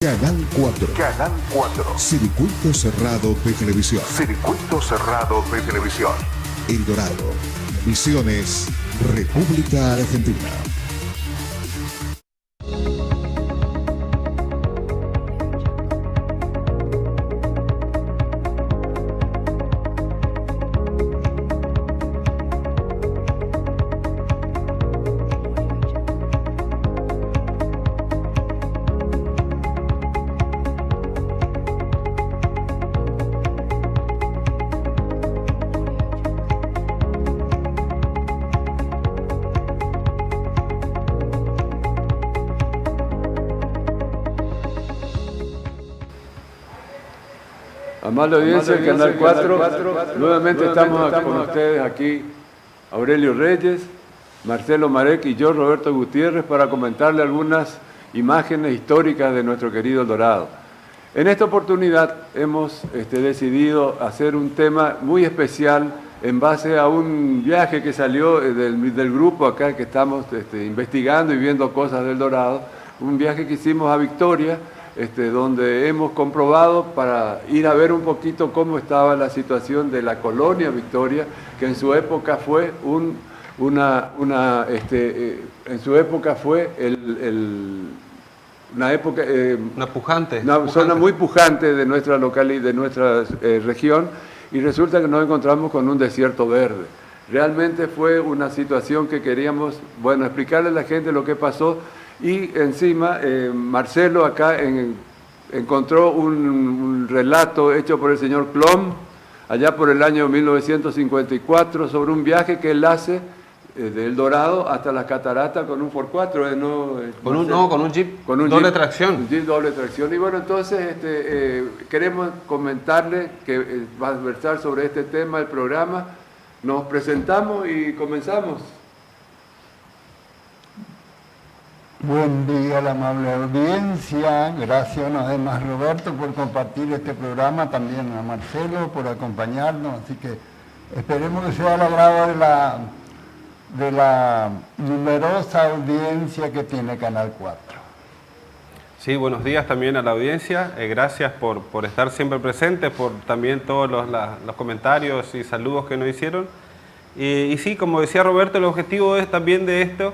Canal 4. Canal 4. Circuito cerrado de televisión. Circuito cerrado de televisión. El Dorado. Misiones, República Argentina. Amable audiencia del Canal 4, nuevamente estamos con ustedes aquí, Aurelio Reyes, Marcelo Marek y yo, Roberto Gutiérrez, para comentarle algunas imágenes históricas de nuestro querido El Dorado. En esta oportunidad hemos decidido hacer un tema muy especial en base a un viaje que salió del grupo acá que estamos investigando y viendo cosas del Dorado, un viaje que hicimos a Victoria, donde hemos comprobado para ir a ver un poquito cómo estaba la situación de la colonia Victoria, que en su época fue una pujante. Una zona muy pujante de nuestra localidad, de nuestra región, y resulta que nos encontramos con un desierto verde. Realmente fue una situación que queríamos, explicarle a la gente lo que pasó. Y encima, Marcelo acá encontró un relato hecho por el señor Plom, allá por el año 1954, sobre un viaje que él hace de El Dorado hasta las cataratas con un Ford 4. Con un Jeep doble tracción. Un Jeep doble tracción. Y bueno, entonces queremos comentarle que va a versar sobre este tema el programa. Nos presentamos y comenzamos. Buen día a la amable audiencia, gracias una vez más Roberto por compartir este programa, también a Marcelo por acompañarnos, así que esperemos que sea al agrado de la numerosa audiencia que tiene Canal 4. Sí, buenos días también a la audiencia, gracias por estar siempre presentes, por también todos los comentarios y saludos que nos hicieron. Y sí, como decía Roberto, el objetivo es también de esto,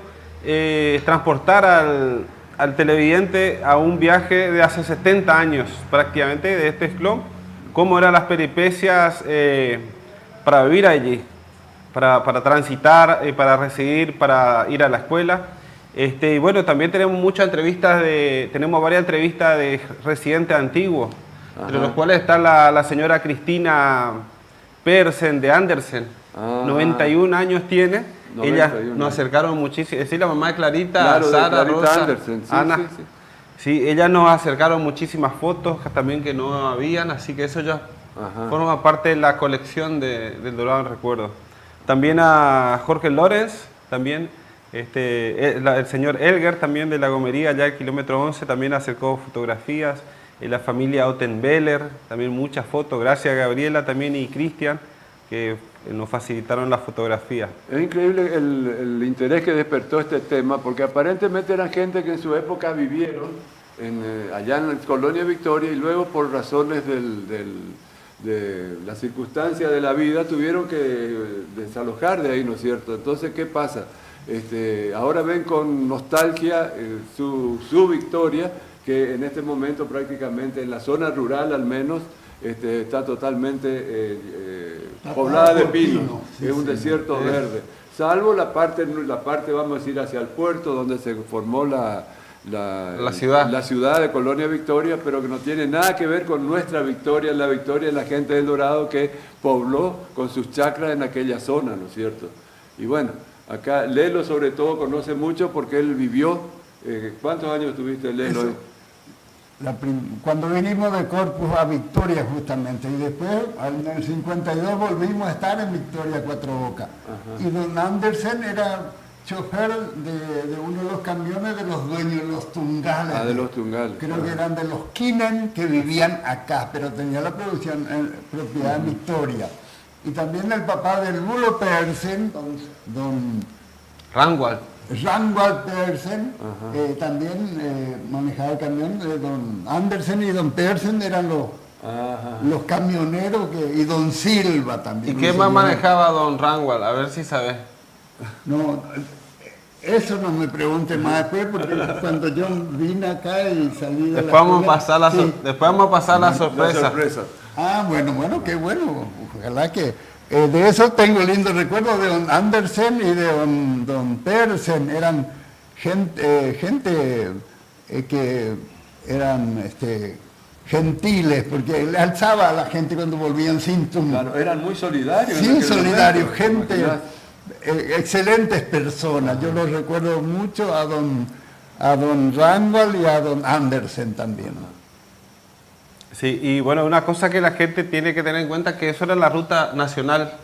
transportar al televidente a un viaje de hace 70 años prácticamente de este clon, cómo eran las peripecias para vivir allí, para transitar, para residir, para ir a la escuela. Y bueno, también tenemos varias entrevistas de residentes antiguos, entre los cuales está la señora Cristina Persen de Andersen, 91 años tiene. Ellas nos acercaron muchísimo, es decir, la mamá de Clarita, claro, Sara, de Clarita Rosa, Andersen, sí, Ana. Sí. Sí, ellas nos acercaron muchísimas fotos también que no habían, así que eso ya forma parte de la colección del Dorado en Recuerdo. También a Jorge Lorenz, también el señor Elger, también de La Gomería, allá el kilómetro 11, también acercó fotografías. La familia Ottenbeller, también muchas fotos. Gracias a Gabriela también y Cristian, que nos facilitaron las fotografías. Es increíble el interés que despertó este tema, porque aparentemente eran gente que en su época vivieron allá en la colonia Victoria y luego por razones de la circunstancia de la vida tuvieron que desalojar de ahí, ¿no es cierto? Entonces, ¿qué pasa? Ahora ven con nostalgia su Victoria, que en este momento prácticamente en la zona rural al menos está totalmente poblada de pinos, sí, es un desierto verde, salvo la parte, vamos a decir, hacia el puerto, donde se formó la ciudad de Colonia Victoria, pero que no tiene nada que ver con nuestra Victoria, la gente del Dorado que pobló con sus chacras en aquella zona, ¿no es cierto? Y bueno, acá Lelo sobre todo conoce mucho porque él vivió, ¿cuántos años tuviste, Lelo? Cuando vinimos de Corpus a Victoria justamente, y después en el 52 volvimos a estar en Victoria Cuatro Bocas. Y don Andersen era chofer de uno de los camiones de los dueños de los Tungales. De los Tungales. Creo que eran de los Kinen que vivían acá, pero tenía la propiedad en Victoria. Y también el papá del Bulo Persen, don Rangwald. Rangwald Pedersen también manejaba el camión, don Andersen y don Pedersen eran los camioneros, y don Silva también. ¿Y qué más manejaba don Rangwald? A ver si sabes. No, eso no me pregunte más después, porque cuando yo vine acá y salí de después vamos a pasar la sorpresa. Ah, bueno, qué bueno. Ojalá que... de eso tengo lindo recuerdo de don Andersen y de don Pedersen. Eran gente que eran gentiles, porque le alzaba a la gente cuando volvían sin tumba. Claro, eran muy solidarios. Sí, solidarios, gente, excelentes personas. Yo los recuerdo mucho a don Rangwald y a don Andersen también. Sí, y bueno, una cosa que la gente tiene que tener en cuenta es que eso era la ruta nacional.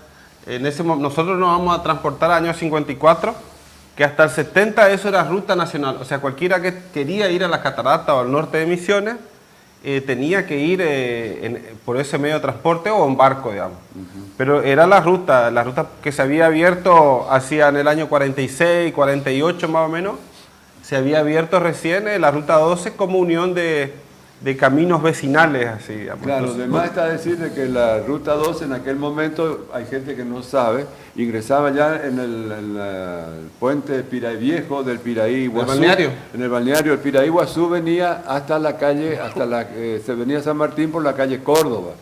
Nosotros nos vamos a transportar al año 54, que hasta el 70 eso era ruta nacional. O sea, cualquiera que quería ir a las cataratas o al norte de Misiones, tenía que ir por ese medio de transporte o en barco, digamos. Pero era la ruta que se había abierto hacia en el año 46, 48 más o menos, se había abierto recién la ruta 12 como unión de caminos vecinales, así, digamos. Claro, Entonces, además está decir de que la ruta 12 en aquel momento, hay gente que no sabe, ingresaba ya en el puente Piraí Viejo del Piraí Iguazú. ¿El balneario? En el balneario del Piraí Iguazú venía hasta la calle, se venía San Martín por la calle Córdoba.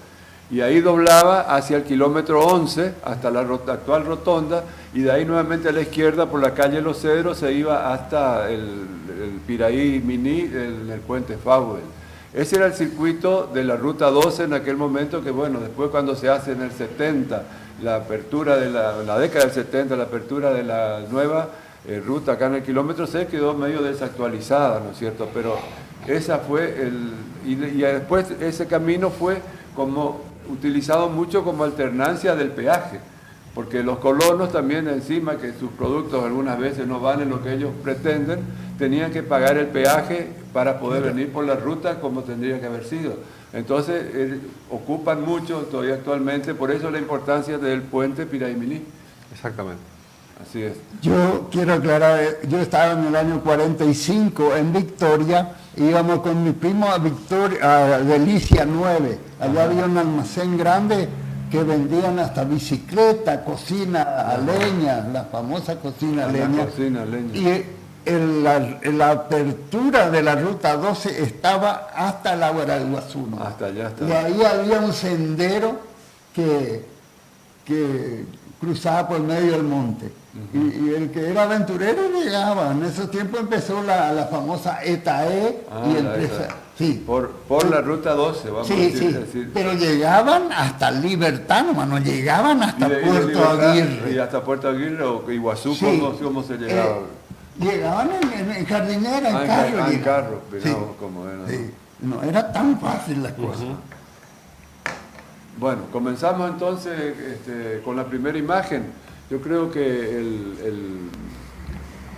Y ahí doblaba hacia el kilómetro 11, hasta la actual rotonda, y de ahí nuevamente a la izquierda por la calle Los Cedros se iba hasta el Piraí Miní, el puente Fauvel. Ese era el circuito de la ruta 12 en aquel momento, que bueno, después cuando se hace en el 70, la apertura de la década del 70, la apertura de la nueva ruta acá en el kilómetro 6 quedó medio desactualizada, ¿no es cierto? Pero esa fue y después ese camino fue como utilizado mucho como alternancia del peaje, porque los colonos también encima que sus productos algunas veces no valen lo que ellos pretenden, tenían que pagar el peaje para poder venir por la ruta como tendría que haber sido. Entonces ocupan mucho todavía actualmente, por eso la importancia del puente Piraí-Miní. exactamente. Así es. Yo quiero aclarar, yo estaba en el año 45 en Victoria, íbamos con mi primo a Delicia 9, allá había un almacén grande que vendían hasta bicicleta, cocina a leña, la famosa cocina a leña. Y la apertura de la ruta 12 estaba hasta el agua del Iguazú. Hasta allá estaba. Y ahí había un sendero que cruzaba por medio del monte. Y el que era aventurero llegaba. En ese tiempo empezó la famosa ETAE. Sí. Por la ruta 12, vamos a decir. Pero llegaban hasta Libertad, nomás, no llegaban hasta Puerto Aguirre. Y hasta Puerto Aguirre o Iguazú, ¿cómo se llegaba? Llegaban en Jardinera, en carro. En carro, pero como era. Sí. No era tan fácil la cosa. Bueno, comenzamos entonces con la primera imagen. Yo creo que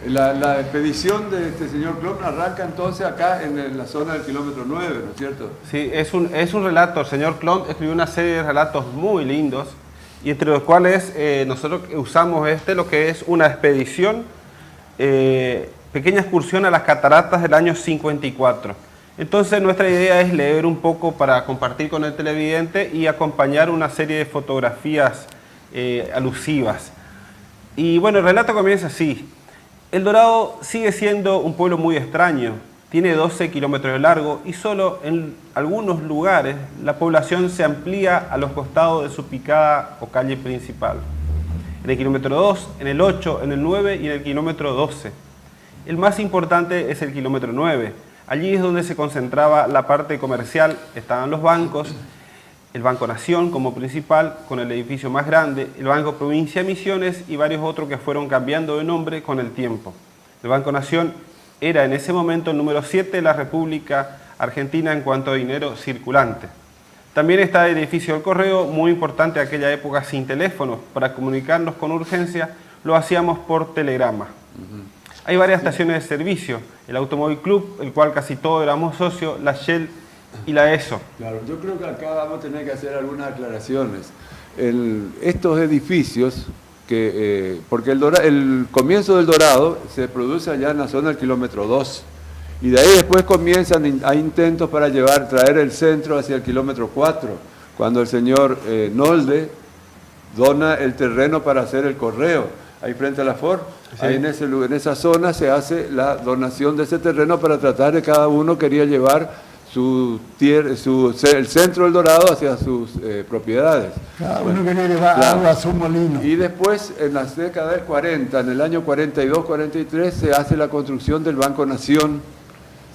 la expedición de este señor Klom arranca entonces acá en la zona del kilómetro 9, ¿no es cierto? Sí, es un relato. El señor Klom escribió una serie de relatos muy lindos, y entre los cuales nosotros usamos lo que es una expedición, pequeña excursión a las cataratas del año 54. Entonces nuestra idea es leer un poco para compartir con el televidente y acompañar una serie de fotografías alusivas. Y bueno, el relato comienza así. El Dorado sigue siendo un pueblo muy extraño. Tiene 12 kilómetros de largo y solo en algunos lugares la población se amplía a los costados de su picada o calle principal. En el kilómetro 2, en el 8, en el 9 y en el kilómetro 12. El más importante es el kilómetro 9. Allí es donde se concentraba la parte comercial, estaban los bancos, el Banco Nación como principal, con el edificio más grande, el Banco Provincia Misiones y varios otros que fueron cambiando de nombre con el tiempo. El Banco Nación era en ese momento el número 7 de la República Argentina en cuanto a dinero circulante. También está el edificio del Correo, muy importante en aquella época, sin teléfonos. Para comunicarnos con urgencia lo hacíamos por telegrama. Hay varias estaciones de servicio, el Automóvil Club, el cual casi todos éramos socios, la Shell y la ESO. Claro, yo creo que acá vamos a tener que hacer algunas aclaraciones. Estos edificios porque el comienzo del Dorado se produce allá en la zona del kilómetro 2. Y de ahí después comienzan hay intentos para traer el centro hacia el kilómetro 4, cuando el señor Nolde dona el terreno para hacer el correo. Ahí frente a la Ford, sí. Ahí en esa zona se hace la donación de ese terreno para tratar de cada uno quería llevar el centro del Dorado hacia sus propiedades. Cada uno quería llevar agua a su molino. Y después, en las décadas del 40, en el año 42-43, se hace la construcción del Banco Nación,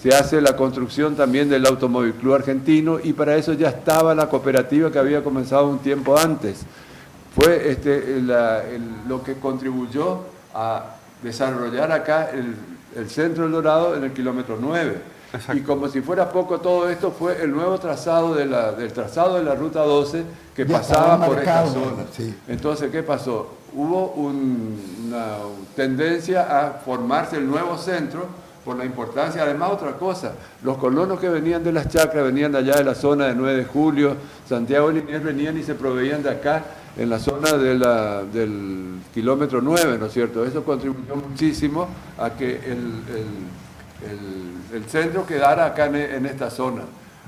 se hace la construcción también del Automóvil Club Argentino, y para eso ya estaba la cooperativa que había comenzado un tiempo antes. Fue lo que contribuyó a desarrollar acá el centro del Dorado en el kilómetro 9. Exacto. Y como si fuera poco todo esto, fue el nuevo trazado del trazado de la Ruta 12 que ya pasaba por esta zona. Sí. Entonces, ¿qué pasó? Hubo una tendencia a formarse el nuevo centro por la importancia. Además, otra cosa, los colonos que venían de las chacras, venían de allá de la zona de 9 de julio, Santiago de Liniers, venían y se proveían de acá, en la zona del kilómetro 9, ¿no es cierto? Eso contribuyó muchísimo a que el centro quedara acá en esta zona.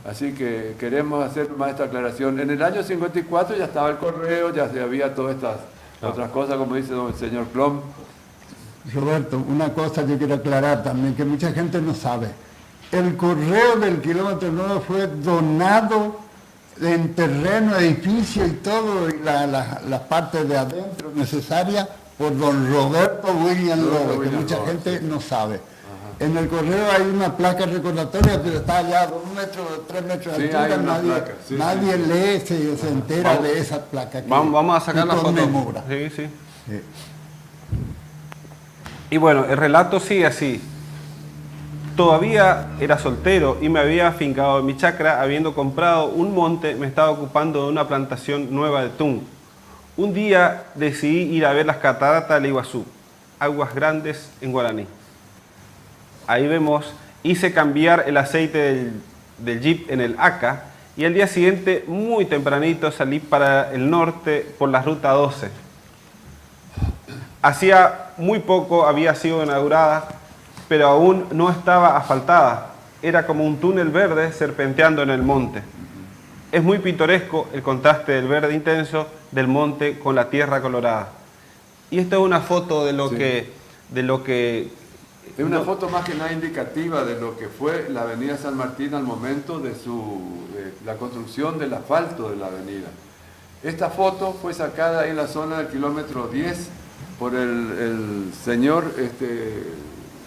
Así que queremos hacer más esta aclaración. En el año 54 ya estaba el correo, ya había todas estas otras cosas, como dice el señor Plom. Roberto, una cosa que quiero aclarar también, que mucha gente no sabe. El correo del kilómetro 9 fue donado en terreno, edificio y todo, y las partes de adentro necesarias por don Roberto William Lowe, que mucha gente no sabe. Ajá. En el correo hay una placa recordatoria, pero está allá a 2 metros, 3 metros de altura, nadie lee, se entera de esa placa. Vamos a sacar la foto. Sí. Y bueno, el relato sigue así. Todavía era soltero y me había afincado en mi chacra, habiendo comprado un monte, me estaba ocupando de una plantación nueva de tún. Un día decidí ir a ver las cataratas del Iguazú, aguas grandes en guaraní. Ahí vemos, hice cambiar el aceite del Jeep en el ACA y al día siguiente, muy tempranito, salí para el norte por la Ruta 12. Hacía muy poco había sido inaugurada, pero aún no estaba asfaltada. Era como un túnel verde serpenteando en el monte. Es muy pintoresco el contraste del verde intenso del monte con la tierra colorada. Y esta es una foto de lo que... Es una foto más que nada indicativa de lo que fue la avenida San Martín al momento de la construcción del asfalto de la avenida. Esta foto fue sacada en la zona del kilómetro 10 por el señor...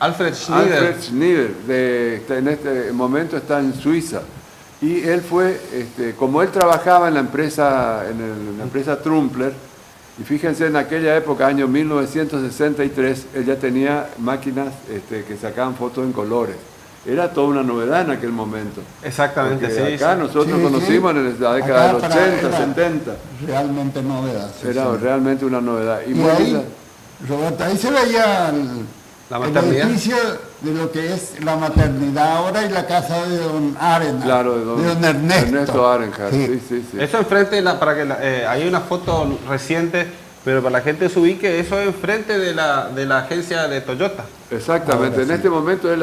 Alfred Schneider, en este momento está en Suiza. Y él fue, como él trabajaba en la empresa Trumpler, y fíjense en aquella época, año 1963, él ya tenía máquinas que sacaban fotos en colores. Era toda una novedad en aquel momento. Exactamente, porque acá nosotros conocimos en la década del 80, 70. Realmente novedad. Era realmente una novedad. Y ahí, Roberto, ahí se veía la maternidad. El edificio de lo que es la maternidad ahora y la casa de don Arenhardt. Claro, de don Ernesto Arenhardt. Sí. Eso enfrente, hay una foto reciente, pero para la gente se ubique, eso es enfrente de la agencia de Toyota. Exactamente, en este momento es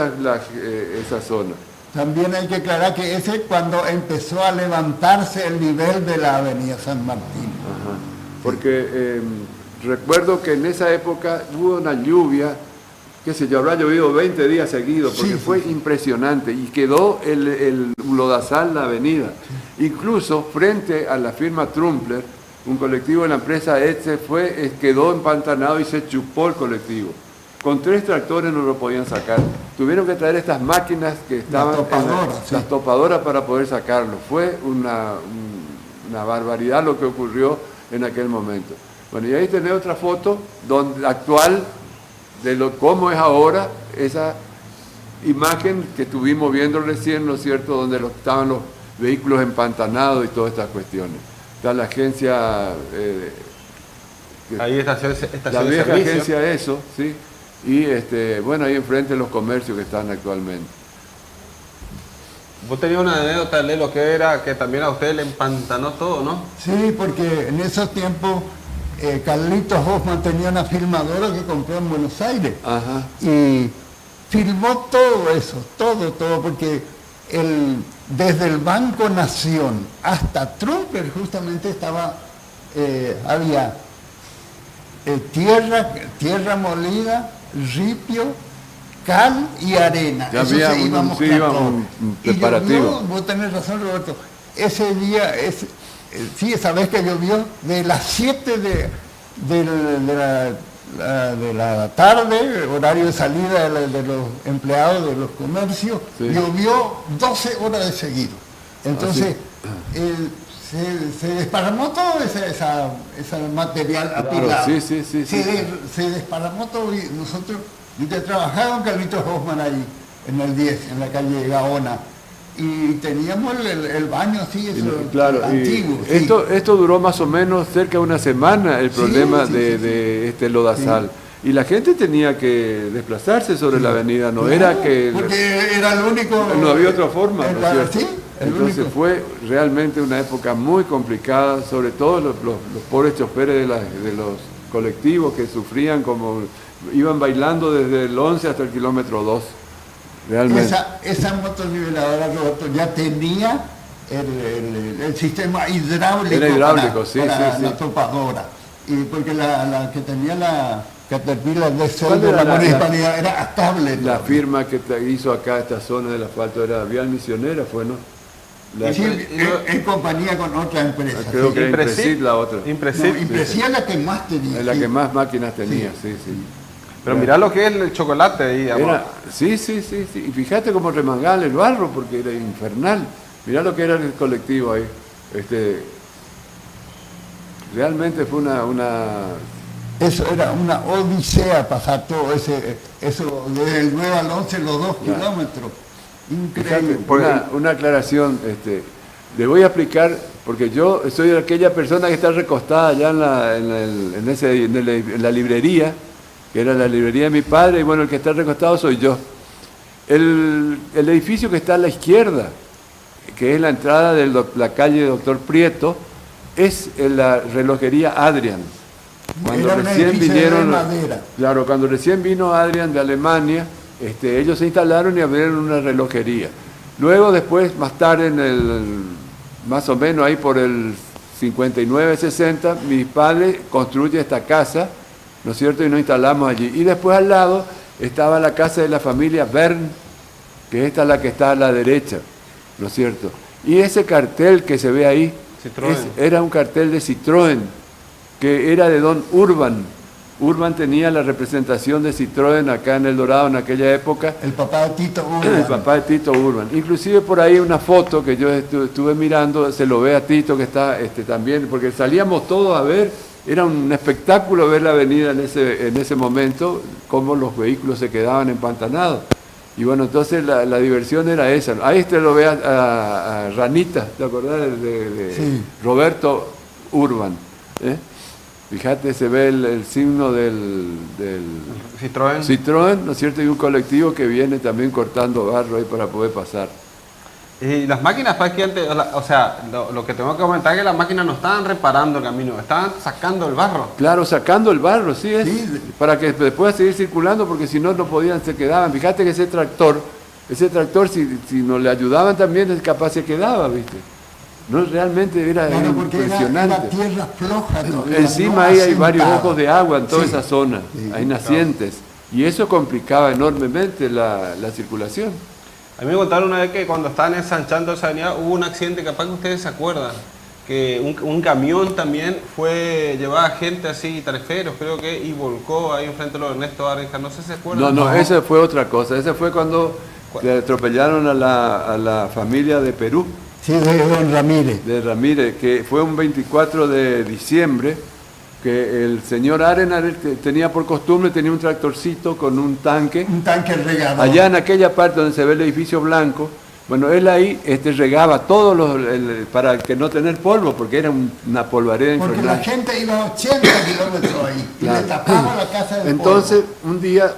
esa zona. También hay que aclarar que ese es cuando empezó a levantarse el nivel de la avenida San Martín. Ajá. Porque recuerdo que en esa época hubo una lluvia, qué sé yo, habrá llovido 20 días seguidos, porque fue impresionante y quedó el lodazal la avenida. Incluso frente a la firma Trumpler, un colectivo de la empresa Etze quedó empantanado y se chupó el colectivo. Con 3 tractores no lo podían sacar. Tuvieron que traer estas máquinas que estaban las topadoras para poder sacarlo. Fue una barbaridad lo que ocurrió en aquel momento. Bueno, y ahí tenés otra foto actual de cómo es ahora esa imagen que estuvimos viendo recién, ¿no es cierto?, donde estaban los vehículos empantanados y todas estas cuestiones. Está la agencia... ahí estación la vieja servicio. Agencia ESO, ¿sí? Y bueno, ahí enfrente los comercios que están actualmente. Vos tenías una anécdota de lo que era, que también a usted le empantanó todo, ¿no? Sí, porque en esos tiempos Carlitos Hoffman tenía una filmadora que compró en Buenos Aires. Ajá. Y filmó todo eso, todo, porque desde el Banco Nación hasta Trumper justamente había tierra molida, ripio, cal y arena. Ya Eso había íbamos un preparativo. Y llovió, vos tenés razón, Roberto, ese día, sí, esa vez que llovió, de las 7 de la tarde, horario de salida de los empleados de los comercios, sí, llovió 12 horas de seguido. Entonces, se desparramó todo ese material apilado. Sí. Se desparramó todo y nosotros, yo trabajaba con Carlitos Hoffman ahí, en el 10, en la calle Gaona. Y teníamos el baño así, claro, antiguo. Y esto duró más o menos cerca de una semana, el problema de este lodazal. Sí. Y la gente tenía que desplazarse sobre la avenida, no era que... Porque era el único... No había otra forma, ¿no es cierto? Sí, entonces único. Fue realmente una época muy complicada, sobre todo los pobres choferes de los colectivos que sufrían, como iban bailando desde el 11 hasta el kilómetro 2. Realmente. Esa motoniveladora, Roberto, ya tenía el sistema hidráulico. Era hidráulico, para sí. La topadora. Y porque la que tenía la Caterpillar de de la municipalidad era estable. La firma que hizo acá esta zona del asfalto era Vial Misionera, fue, ¿no? En compañía con otra empresa. Creo que era Impresid la otra. Impresid es la que más tenía. Es la que más máquinas tenía, sí. Pero mirá lo que es el chocolate ahí, amor. Sí. Y fíjate cómo remangaban el barro, porque era infernal. Mirá lo que era el colectivo ahí. Realmente fue Eso era una odisea pasar todo eso desde el 9 al 11, los 2 kilómetros. Increíble. Fíjate, una aclaración, le voy a explicar, porque yo soy aquella persona que está recostada allá en la librería, que era la librería de mi padre, y bueno, el que está recostado soy yo. El edificio que está a la izquierda, que es la entrada de la calle Doctor Prieto, es la relojería Adrian. Cuando recién vinieron, claro, cuando recién vino Adrian de Alemania, ellos se instalaron y abrieron una relojería. Luego, después, más tarde, más o menos ahí por el 59-60, mi padre construye esta casa, ¿no es cierto? Y nos instalamos allí. Y después al lado estaba la casa de la familia Bern, que esta es la que está a la derecha, ¿no es cierto? Y ese cartel que se ve ahí era un cartel de Citroën, que era de don Urban. Urban tenía la representación de Citroën acá en El Dorado en aquella época. El papá de Tito Urban. El papá de Tito Urban. Inclusive por ahí una foto que yo estuve mirando, se lo ve a Tito que está también, porque salíamos todos a ver. Era un espectáculo ver la avenida en ese momento, cómo los vehículos se quedaban empantanados. Y bueno, entonces la diversión era esa. Ahí lo ve a Ranita, ¿te acordás de sí. Roberto Urban? Fíjate, se ve el signo del Citroën, ¿no es cierto? Y un colectivo que viene también cortando barro ahí para poder pasar. Y las máquinas prácticamente, o sea, lo que tengo que comentar es que las máquinas no estaban reparando el camino, estaban sacando el barro. Claro, sacando el barro, sí, para que después seguir circulando, porque si no, no podían, se quedaban. Fíjate que ese tractor, si no le ayudaban también, capaz se quedaba, ¿viste? No, realmente era impresionante. Era tierra floja. Encima ahí hay varios ojos de agua en toda esa zona, hay nacientes, y eso complicaba enormemente la circulación. A mí me contaron una vez que cuando estaban ensanchando esa avenida hubo un accidente, capaz que ustedes se acuerdan, que un camión también llevaba gente así, tareferos creo que, y volcó ahí enfrente de los Ernesto Arrinja, no sé si se acuerdan. No, esa fue otra cosa, esa fue cuando le atropellaron a la familia de Perú. Sí, de don Ramírez. De Ramírez, que fue un 24 de diciembre, que el señor Arenar tenía por costumbre, tenía un tractorcito con un tanque. Un tanque regador. Allá en aquella parte donde se ve el edificio blanco, bueno, él ahí regaba todos para que no tener polvo, porque era una polvareda infernal. Porque la gente iba a 80 kilómetros ahí, claro. Y le tapaba la casa del Entonces, polvo. Un día,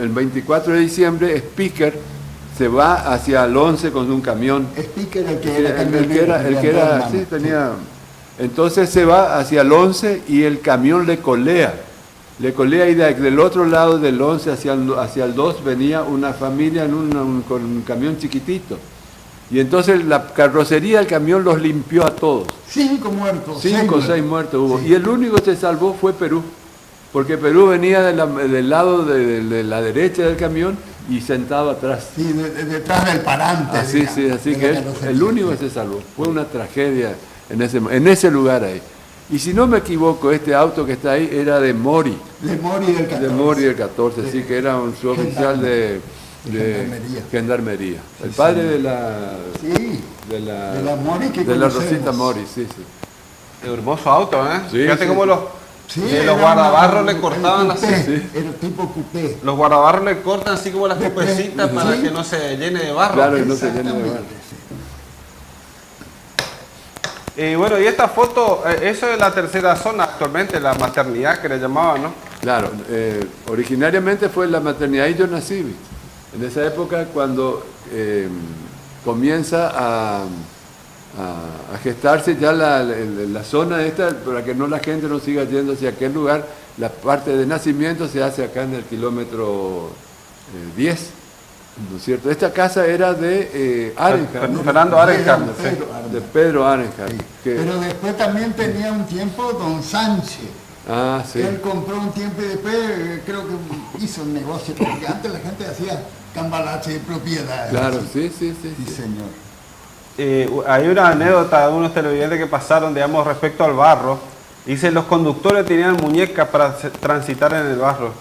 el 24 de diciembre, Speaker se va hacia el 11 con un camión. Speaker, el que era, sí, tenía Entonces se va hacia el 11 y el camión le colea y del otro lado del 11 hacia el 2 venía una familia con un camión chiquitito. Y entonces la carrocería del camión los limpió a todos. 5 muertos. 5 o 6 muertos hubo. Sí. Y el único que se salvó fue Perú. Porque Perú venía del lado de la derecha del camión y sentado atrás. Sí, detrás del parante. Así, digamos, sí, así de que la carrocería. el único que se salvó. Fue una tragedia en ese lugar ahí. Y si no me equivoco, este auto que está ahí era de Mori. De Mori del 14. De Mori del 14, así que era un suboficial de Gendarmería. Gendarmería. El Sí, padre señor. de la... Sí, De la, de la Mori que de la conocemos. Rosita Mori, sí, sí. Hermoso auto, ¿eh? Sí, Fíjate sí. cómo los era guardabarros una- le cortaban el así. coupé, Sí. Era tipo coupé. Los guardabarros le cortan así como las De copecitas pe- para sí. que no se llene de barro. Claro, y no se llene de Exactamente, barro. sí. Y bueno, y esta foto, eso es la tercera zona actualmente, la maternidad que le llamaban, ¿no? Claro, originariamente fue la maternidad y yo nací, ¿viste? En esa época cuando comienza a gestarse ya la zona esta, para que no la gente no siga yendo hacia aquel lugar, la parte de nacimiento se hace acá en el kilómetro 10, ¿no es cierto? Esta casa era de Arenjar, ¿no? Fernando Arenjar. De Pedro Arenjar. Sí. que- Pero después también tenía un tiempo don Sánchez. Ah, sí. Él compró un tiempo y después creo que hizo un negocio, porque antes la gente hacía cambalache de propiedades. Claro, sí, sí, sí. Sí, sí. señor. Hay una anécdota de unos televidentes que pasaron, digamos, respecto al barro. Dice, los conductores tenían muñecas para transitar en el barro.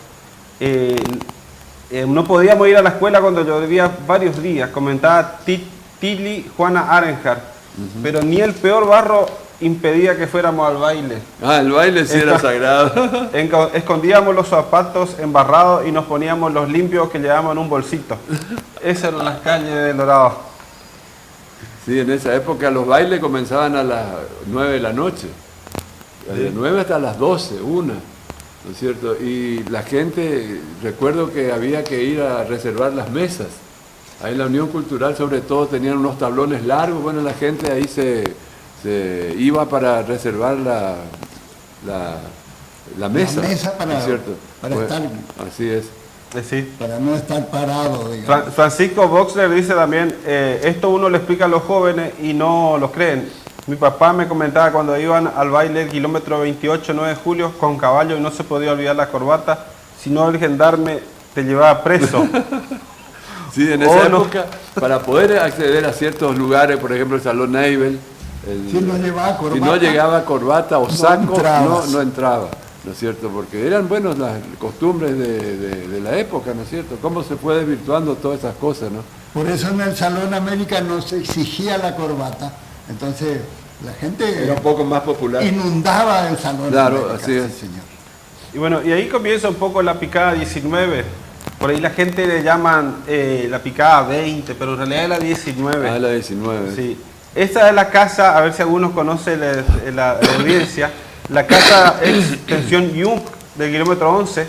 No podíamos ir a la escuela cuando llovía varios días, comentaba Tili Juana Arenjar, pero ni el peor barro impedía que fuéramos al baile. Ah, el baile sí era sagrado. Escondíamos los zapatos embarrados y nos poníamos los limpios que llevábamos en un bolsito. Esas eran las calles del Dorado. Sí, en esa época los bailes comenzaban a las 9 de la noche. De 9 hasta las 12, 1, ¿no es cierto? Y la gente, recuerdo que había que ir a reservar las mesas. Ahí en la Unión Cultural sobre todo tenían unos tablones largos, bueno, la gente ahí se iba para reservar la mesa. La mesa para- ¿no es cierto? para estar- Así es. Sí. Para no estar parado, digamos. Francisco Boxler dice también, esto uno le explica a los jóvenes y no lo creen. Mi papá me comentaba cuando iban al baile el kilómetro 28, 9 de julio, con caballo y no se podía olvidar la corbata, si no el gendarme te llevaba preso. Sí, en esa no. época, para poder acceder a ciertos lugares, por ejemplo el Salón Neibel, Si no llevaba corbata, si no llegaba corbata o saco, entrabas. no entraba, ¿no es cierto? Porque eran, bueno, las costumbres de la época, ¿no es cierto? Cómo se fue desvirtuando todas esas cosas, ¿no? Por eso en el Salón América no se exigía la corbata. Entonces la gente Era un poco más popular. inundaba el Salón Claro, América. así es. Sí, señor. Y bueno, y ahí comienza un poco la picada 19. Por ahí la gente le llaman la picada 20, pero en realidad es la 19. Ah, la 19. Sí. Esta es la casa, a ver si algunos conocen la audiencia, la casa extensión Jung del kilómetro 11,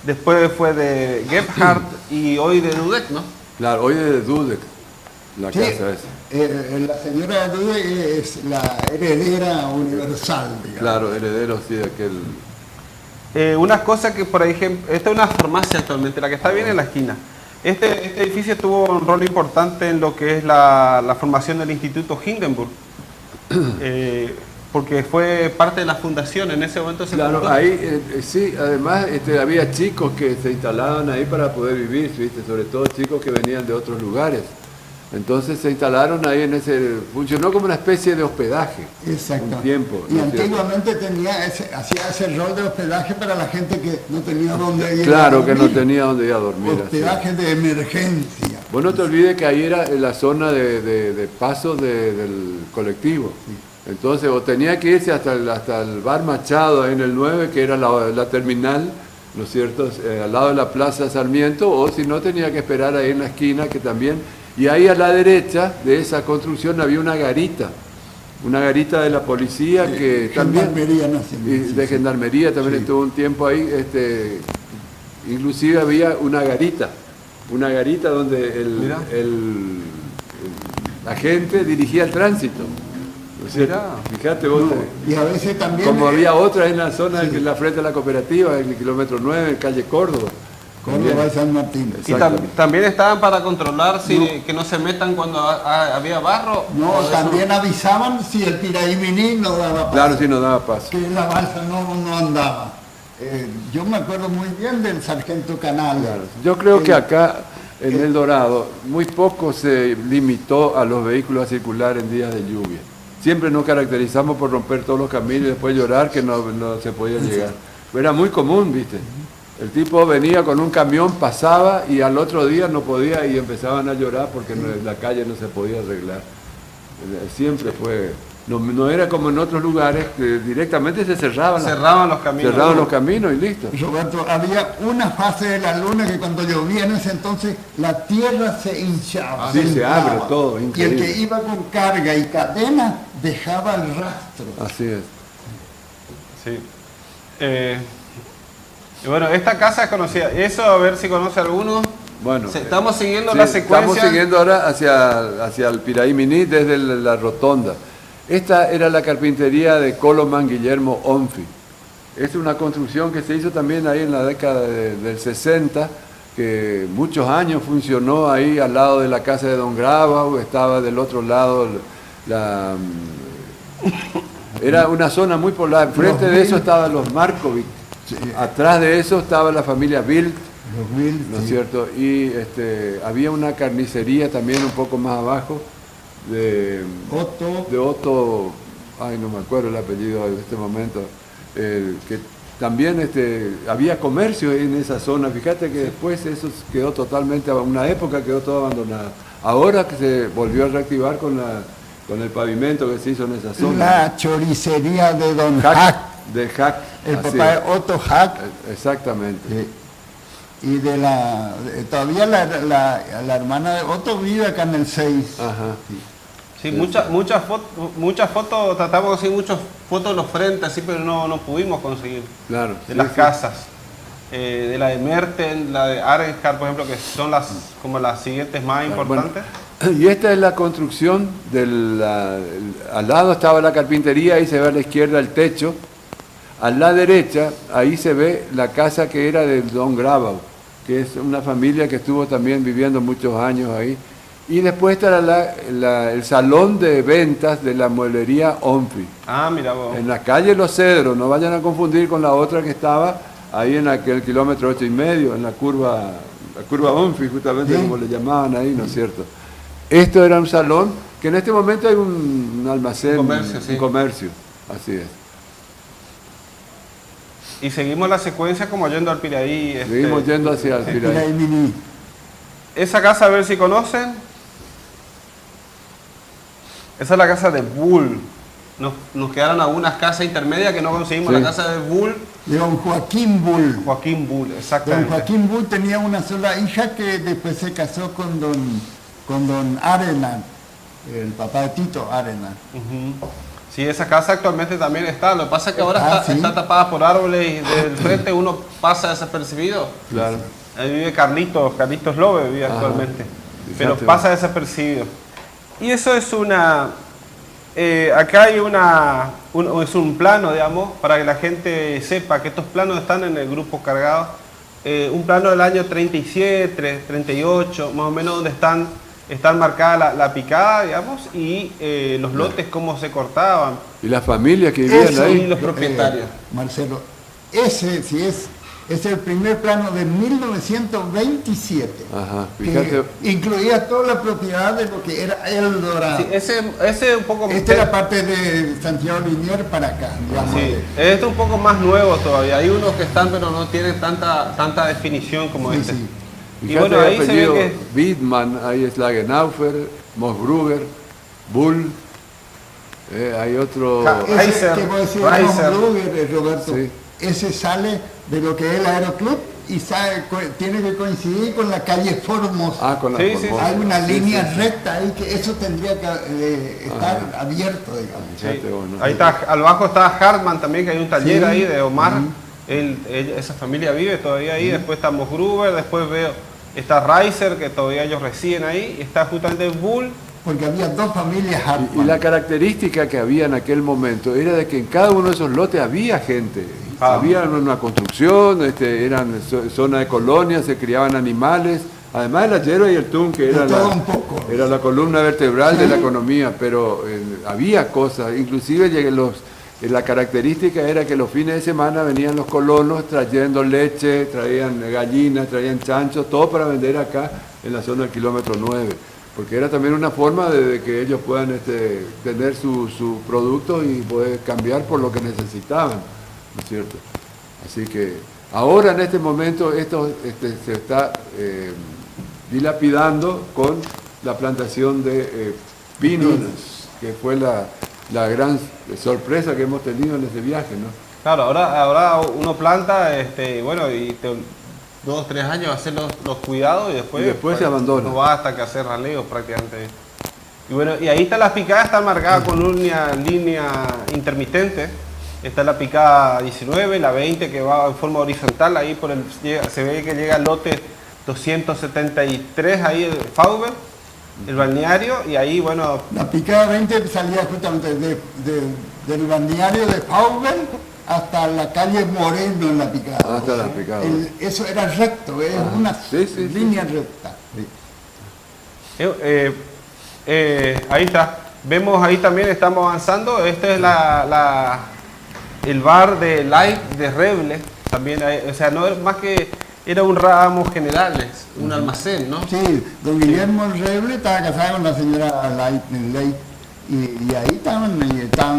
después fue de Gebhardt y hoy de Dudek, ¿no? Claro, hoy es de Dudek, la Sí, casa esa. la señora Dude es la heredera universal, digamos. Claro, heredero, sí, de aquel... Unas cosas que, por ejemplo, esta es una farmacia actualmente, la que está bien en la esquina. Este edificio tuvo un rol importante en lo que es la formación del Instituto Hindenburg, porque fue parte de la fundación, en ese momento se Claro, fundó. ahí sí, además había chicos que se instalaban ahí para poder vivir, ¿viste? Sobre todo chicos que venían de otros lugares. Entonces se instalaron ahí funcionó como una especie de hospedaje. Exacto. Un tiempo. Y ¿no es cierto? antiguamente hacía ese rol de hospedaje para la gente que no tenía dónde ir. Claro, a que no dormir. tenía dónde ir a dormir. así. Hospedaje de emergencia. Vos no te olvides que ahí era en la zona de paso del colectivo. Entonces, o tenía que irse hasta el bar Machado, ahí en el 9, que era la terminal, ¿no es cierto?, al lado de la Plaza Sarmiento, o si no, tenía que esperar ahí en la esquina, que también... Y ahí a la derecha de esa construcción había una garita de la policía que también... Gendarmería Nacional. Y de Gendarmería también Sí. estuvo un tiempo ahí, inclusive había una garita donde Mirá. la gente dirigía el tránsito. ¿No es cierto? Fíjate vos, Y a veces también... como había otra en la zona, en la frente de la cooperativa, en el kilómetro 9, en calle Córdoba. Córdoba y San Martín. Y también estaban para controlar que no se metan cuando había barro. No, también avisaban si el Piraiminí no daba paso. Claro, sí nos daba paso. Que la balsa no andaba. Yo me acuerdo muy bien del sargento Canal. Claro. Yo creo que acá, en El Dorado, muy poco se limitó a los vehículos a circular en días de lluvia. Siempre nos caracterizamos por romper todos los caminos y después llorar que no se podía llegar. Era muy común, ¿viste? El tipo venía con un camión, pasaba y al otro día no podía y empezaban a llorar porque la calle no se podía arreglar. Siempre fue... No era como en otros lugares que directamente se cerraban los caminos. Cerraban los caminos y listo. Roberto, había una fase de la luna que cuando llovía en ese entonces la tierra se hinchaba. Sí, se abre todo, Y el increíble. que iba con carga y cadena dejaba el rastro. Así es. Sí. Y bueno, esta casa es conocida. Eso, a ver si conoce alguno. Bueno, Estamos siguiendo sí, la secuencia. Estamos siguiendo ahora hacia el Piraiminí desde la rotonda. Esta era la carpintería de Coloman Guillermo Onfi. Es una construcción que se hizo también ahí en la década del 60, que muchos años funcionó ahí al lado de la casa de Don Grabau, estaba del otro lado era una zona muy poblada. Enfrente de eso estaban los Markovic. Sí. Atrás de eso estaba la familia Bildt. Los Will, ¿No es sí. cierto? Y había una carnicería también un poco más abajo de Otto, ay no me acuerdo el apellido en este momento, que también había comercio en esa zona. Fíjate que después eso quedó totalmente, una época quedó todo abandonado. Ahora que se volvió a reactivar con el pavimento que se hizo en esa zona. La choricería de Don Hack, De Hack. el así papá es. de Otto Hack. Exactamente. Y todavía la hermana de Otto vive acá en el 6. Ajá. Sí, muchas fotos, tratamos de conseguir muchas fotos de los frentes, así, pero no pudimos conseguir. Claro. De sí, las sí. casas. De la de Merten, la de Arenjar, por ejemplo, que son como las siguientes más importantes. Bueno, y esta es la construcción al lado estaba la carpintería, ahí se ve a la izquierda el techo. A la derecha, ahí se ve la casa que era de Don Grabau, que es una familia que estuvo también viviendo muchos años ahí. Y después estará el salón de ventas de la mueblería Onfi, Ah, mira vos. en la calle Los Cedros. No vayan a confundir con la otra que estaba ahí en aquel kilómetro 8,5, en la curva Onfi, justamente Sí. como le llamaban ahí, ¿no es cierto? Esto era un salón que en este momento hay un almacén, Comercio, sí. un comercio, así es. Y seguimos la secuencia como yendo al Piraí. Seguimos yendo hacia el Piraí. Piraiminí. Esa casa, a ver si conocen. Esa es la casa de Bull. Nos quedaron algunas casas intermedias que no conseguimos. Sí. La casa de Bull, De Don Joaquín Bull. Joaquín Bull, Don exactamente. Joaquín Bull tenía una sola hija que después se casó con don Arenal, el papá de Tito Arenal. Ujú. Sí, esa casa actualmente también está. Lo que pasa es que ahora sí. está tapada por árboles y del frente uno pasa desapercibido. Claro. Ahí vive Carlitos Lobe vive Ajá. actualmente. Fíjate Pero vos. pasa desapercibido. Y eso es acá hay es un plano, digamos, para que la gente sepa que estos planos están en el grupo cargado. Un plano del año 37, 38, más o menos donde están marcadas la picada, digamos, y los lotes cómo se cortaban. Y las familias que vivían Eso, ahí. Y los propietarios. Marcelo, ese sí es el primer plano de 1927. Ajá, fíjate. Que incluía toda la propiedad de lo que era El Dorado. Sí, ese un poco Esta es la parte de Santiago Linier para acá, digamos. Sí, este es un poco más nuevo todavía. Hay unos que están, pero no tienen tanta definición como Sí, este. sí. Y Fíjate bueno, el ahí se ve apellido que Wittmann, ahí es Lagenaufer, Mossgruber, Bull, hay otro... Ese Reiser, que vos decís, Reiser. Roberto, Sí. ese sale de lo que es el Aeroclub y tiene que coincidir con la calle Formosa. Ah, con la Sí, sí, Formosa. Hay una Sí, línea sí, sí. recta ahí que eso tendría que estar abierto, digamos. Fíjate vos, ¿no? ahí está, al bajo está Hartmann también, que hay un taller Sí. ahí de Omar. Esa familia vive todavía ahí. Después está Mossgruber, después está Reiser, que todavía ellos residen ahí. Y está justamente Bull porque había dos familias Y Hartmann. la característica que había en aquel momento era de que en cada uno de esos lotes había gente. Había una construcción, eran zona de colonias, se criaban animales. Además de la yerba y el tun, que era todo un poco. era la columna vertebral de la economía, pero había cosas, inclusive la característica era que los fines de semana venían los colonos trayendo leche, traían gallinas, traían chanchos, todo para vender acá en la zona del kilómetro 9, porque era también una forma de que ellos puedan tener sus productos y poder cambiar por lo que necesitaban, ¿no es cierto? Así que ahora en este momento esto se está dilapidando con la plantación de pinos, que fue la gran sorpresa que hemos tenido en ese viaje, ¿no? Claro, ahora uno planta, bueno, y 2 o 3 años hacer los cuidados y después se abandona. No va hasta que hacer raleos prácticamente. Y bueno, y ahí está la picada, está marcada con una línea intermitente. Está la picada 19, la 20 que va en forma horizontal, ahí se ve que llega el lote 273, ahí el Faube, el balneario, y ahí, bueno... La picada 20 salía justamente del balneario de Faubel hasta la calle Moreno en la picada. Hasta la picada. Eso era recto, es una sí. línea recta. Ahí está. Vemos ahí también, estamos avanzando. Este es el bar de Light de Reble. También o sea, no es más que era un ramo generales, un almacén, ¿no? Sí, don Guillermo Reble estaba casado con la señora Ley. Y ahí estaban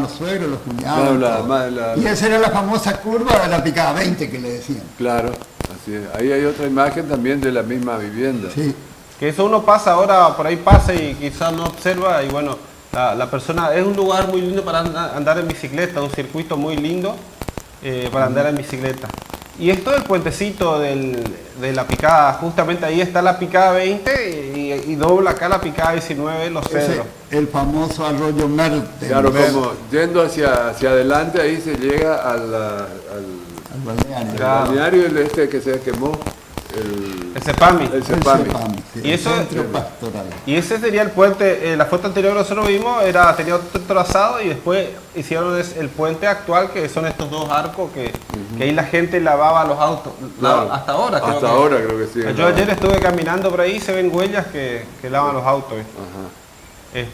los suegros, los cuñados. Claro, y esa era la famosa curva de la picada 20 que le decían. Claro, así es. Ahí hay otra imagen también de la misma vivienda. Sí. Que eso uno pasa ahora, por ahí pasa y quizás no observa, y bueno, la persona, es un lugar muy lindo para andar en bicicleta, un circuito muy lindo para andar en bicicleta. Y esto del puentecito de la picada, justamente ahí está la picada 20 y dobla acá la picada 19, los cedros. El famoso arroyo Merte. Claro, como yendo hacia adelante, ahí se llega al balneario. Claro. balneario que se quemó. El Cepami. El Cepami. Sí, Y eso- centro pastoral. Y ese sería el puente, la foto anterior que nosotros vimos tenía otro trazado y después hicieron el puente actual, que son estos 2 arcos que ahí la gente lavaba los autos. Claro. Hasta ahora creo Hasta que. ahora creo que sí. Yo ayer estuve caminando por ahí y se ven huellas que lavan los autos. Ajá.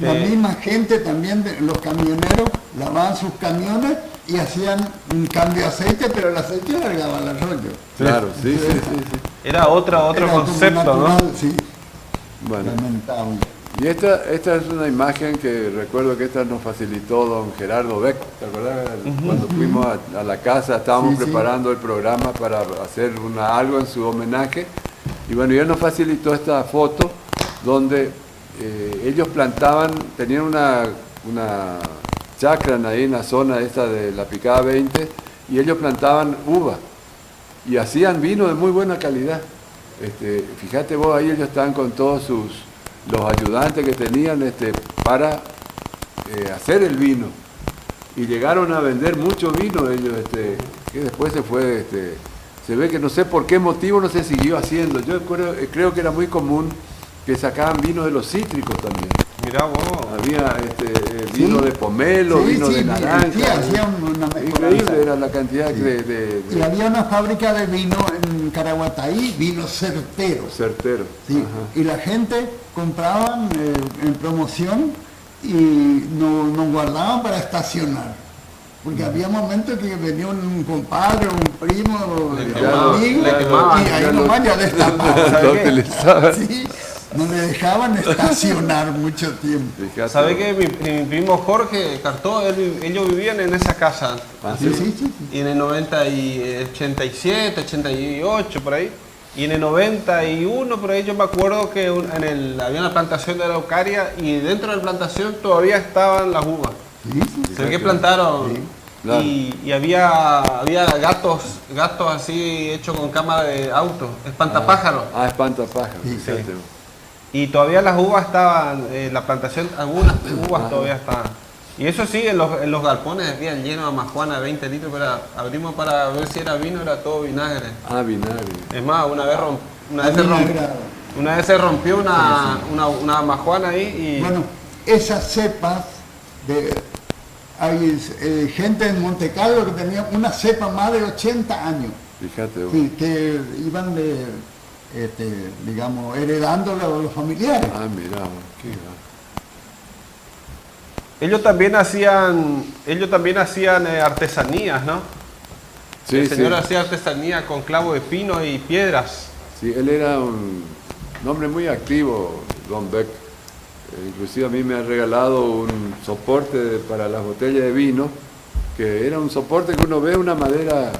La misma gente también, los camioneros, lavaban sus camiones y hacían un cambio de aceite, pero el aceite largaba al arroyo. Claro, sí. Era otro Era como concepto, ¿no? natural, sí, Bueno. lamentable. Y esta es una imagen que recuerdo que esta nos facilitó don Gerardo Beck, ¿te acuerdas? Cuando fuimos a la casa, estábamos Sí, sí. preparando el programa para hacer algo en su homenaje. Y bueno, y él nos facilitó esta foto donde ellos plantaban, tenían una chacra ahí en la zona esta de la picada 20, y ellos plantaban uva y hacían vino de muy buena calidad. Fíjate vos, ahí ellos estaban con todos los ayudantes que tenían para hacer el vino, y llegaron a vender mucho vino ellos, que después se fue, se ve que no sé por qué motivo no se siguió haciendo. Yo creo que era muy común que sacaban vino de los cítricos también. Mirá vos. Había vino de pomelo, Sí, vino sí, de naranja. sí, hacían una mezcolanza. Increíble era la cantidad Y había una fábrica de vino en Caraguataí, vino certero. certero. Sí, Ajá. y la gente compraban en promoción y no guardaban para estacionar. Porque había momentos que venía un compadre, un primo, Le un quemaban, amigo, le quemaban. y ahí nomás ya Lo destapaban. utilizaban. Sí, no le dejaban estacionar mucho tiempo. Fíjate. ¿Sabe que mi primo Jorge Cartó, ellos vivían en esa casa? Ah, Sí, sí. sí, sí. Y en el 87, 88, por ahí. Y en el 91, por ahí yo me acuerdo que había una plantación de araucaria y dentro de la plantación todavía estaban las uvas. Sí, sí. Se ve que plantaron Claro. y había gatos así hechos con cámara de auto, espantapájaros. Espantapájaros. Sí, Fíjate sí. vos. Y todavía las uvas estaban, la plantación, algunas uvas todavía estaban. Y eso sí, en los galpones habían lleno de amajuana de 20 litros, pero abrimos para ver si era vino, era todo vinagre. Vinagre. Es más, una vez Vinagrado. se rompió una amajuana ahí y... Bueno, esas cepas hay gente en Monte Carlo que tenía una cepa más de 80 años. Fíjate vos. Que iban digamos, heredándolo a los familiares. Ah, mirá, qué va. Ellos también hacían artesanías, ¿no? Sí, El señor sí. hacía artesanía con clavo de pino y piedras. Sí, él era un hombre muy activo, Don Beck. Inclusive a mí me ha regalado un soporte para las botellas de vino, que era un soporte que uno ve una madera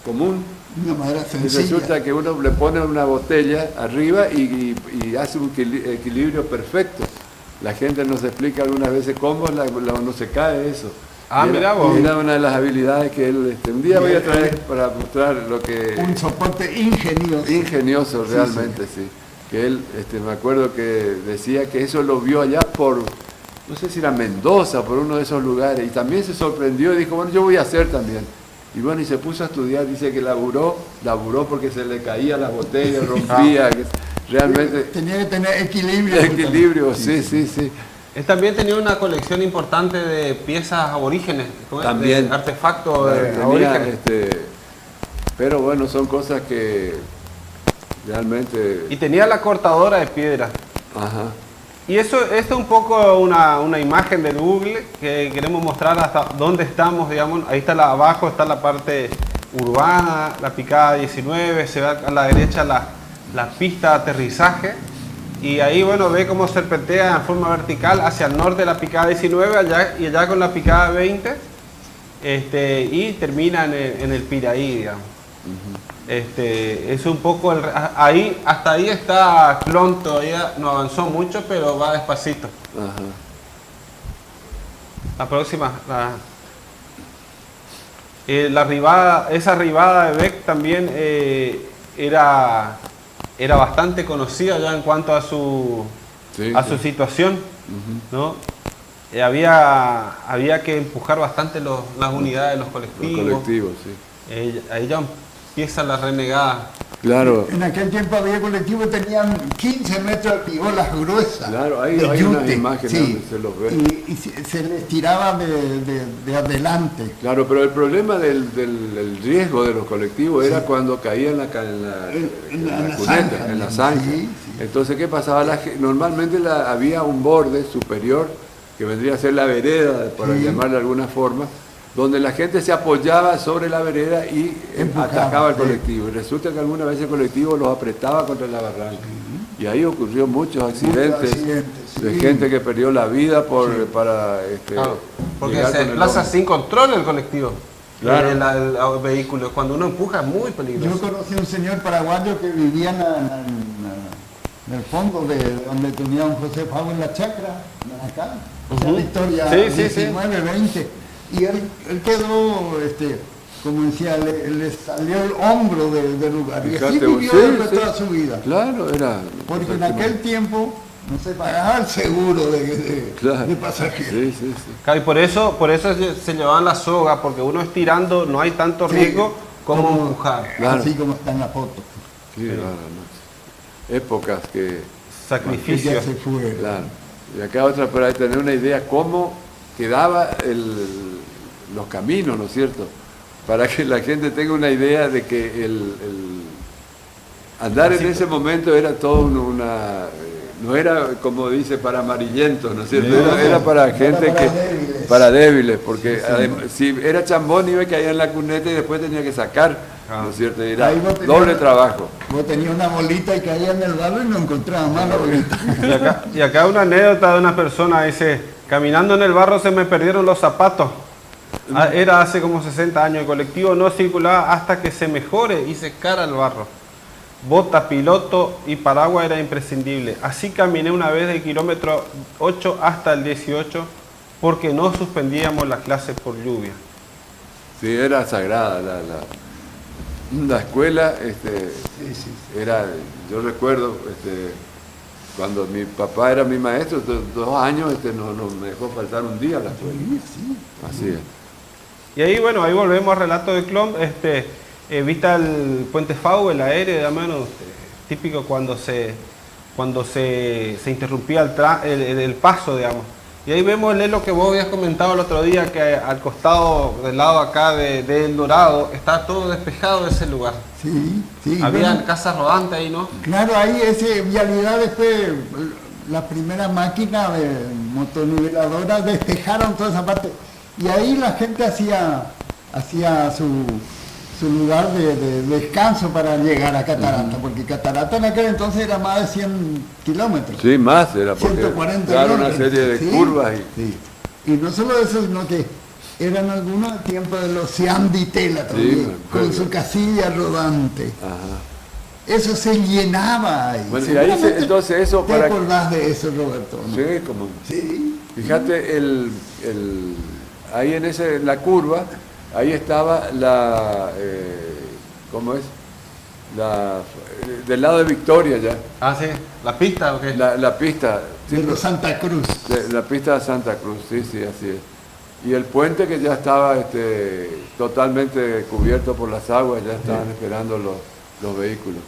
común. Una madera Y sencilla. resulta que uno le pone una botella arriba y hace un equilibrio perfecto. La gente nos explica algunas veces cómo no se cae eso. Ah, Y mirá vos. era una de las habilidades que él... un día voy a traer para mostrar lo que... Un soporte ingenioso. Ingenioso Sí, realmente, sí. Que él, me acuerdo que decía que eso lo vio allá por, no sé si era Mendoza, por uno de esos lugares, y también se sorprendió y dijo, bueno, yo voy a hacer también. Y bueno, y se puso a estudiar, dice que laburó porque se le caía las botellas, rompía, que realmente... Tenía que tener equilibrio. Equilibrio, sí. Él también tenía una colección importante de piezas aborígenes, ¿cómo es? También. De artefactos Tenía, aborígenes. pero bueno, son cosas que realmente... Y tenía la cortadora de piedra. Ajá. Y esto es un poco una imagen del Google que queremos mostrar hasta dónde estamos, digamos. Ahí está abajo, está la parte urbana, la picada 19, se ve a la derecha la pista de aterrizaje. Y ahí, bueno, ve cómo serpentea en forma vertical hacia el norte de la picada 19 allá con la picada 20 y termina en el Piraí, digamos. Es un poco hasta ahí está Clon, todavía no avanzó mucho, pero va despacito. Ajá. La próxima, esa arribada de Beck también era bastante conocida ya en cuanto a su situación, ¿no? Había que empujar bastante las unidades de los colectivos. Los colectivos, sí. Ahí ya empieza la renegada. Claro. En aquel tiempo había colectivos que tenían 15 metros de pivolas gruesas. Claro, hay de unas yute, imágenes donde se los ve. Y se les tiraba de adelante. Claro, pero el problema del riesgo de los colectivos era cuando caía en la cuneta, en la zanja. Sí. Entonces, ¿qué pasaba? Normalmente había un borde superior, que vendría a ser la vereda, para llamarle de alguna forma, donde la gente se apoyaba sobre la vereda y atacaba al colectivo. Y resulta que alguna vez el colectivo los apretaba contra la barranca. Y ahí ocurrió muchos accidentes de gente que perdió la vida para porque llegar se con el desplaza hombre. sin control el colectivo. Claro. El vehículo. Cuando uno empuja es muy Yo peligroso. conocí a un señor paraguayo que vivía en el fondo de donde tenía un José Pablo en la chacra, acá. O sea, la historia Sí, 19, 20. Y él quedó, como decía, le salió el hombro del lugar. Y así Fíjate, vivió toda su vida. Claro, era... Porque en aquel tiempo no se pagaba el seguro de pasajeros. Sí. Claro, y por eso se llevaban la soga, porque uno estirando no hay tanto riesgo como empujar. Claro. Así como está en la foto. Sí, raro, ¿no? Épocas que... Que Sacrificio. ya se fue. Claro. Y acá otra para tener una idea cómo quedaba los caminos, ¿no es cierto? Para que la gente tenga una idea de que el andar en ese momento era todo no era, como dice, para amarillentos, ¿no es cierto? Era para gente para débiles, porque si era chambón iba a caer en la cuneta y después tenía que sacar, ¿no es cierto? Era Ahí vos tenías- doble trabajo. Vos tenías una bolita y caía en el barro y no encontrabas más la bolita. Y acá una anécdota de una persona, dice, caminando en el barro se me perdieron los zapatos. Era hace como 60 años, el colectivo no circulaba hasta que se mejore y secara el barro. Bota, piloto y paraguas era imprescindible. Así caminé una vez del kilómetro 8 hasta el 18 porque no suspendíamos la clase por lluvia. Sí, era sagrada la escuela, era, yo recuerdo, cuando mi papá era mi maestro, 2 años, no me dejó faltar un día a la escuela. Así es. Y ahí, bueno, ahí volvemos al relato de Clom, vista el puente Fau, el aéreo, digamos, típico cuando se interrumpía el paso, digamos. Y ahí vemos, Lelo, que vos habías comentado el otro día que al costado, del lado acá de El Dorado, está todo despejado ese lugar. Sí, sí. Había bueno, casas rodantes ahí, ¿no? claro, ahí ese vialidad después, la primera máquina de motoniveladoras despejaron toda esa parte. Y ahí la gente hacía su lugar de descanso para llegar a Catarata, porque Catarata en aquel entonces era más de 100 kilómetros. Sí, más era porque 140 daban una kilómetros. serie de Sí, curvas y sí. Y no solo eso, sino que eran algunos del tiempo de los Siam Di Tela también, me con acuerdo. su casilla rodante. ajá. Eso se llenaba ahí. Bueno, y ahí Seguramente entonces eso ¿te para acordás de eso, Roberto? ¿No? sí, como Sí. fíjate ahí en la curva, ahí estaba ¿cómo es? Del lado de Victoria ya, Ah, sí. ¿La pista o qué? la pista, sí, De los Santa Cruz. la pista de Santa Cruz, sí, sí, así es. Y el puente que ya estaba totalmente cubierto por las aguas, ya estaban esperando los vehículos.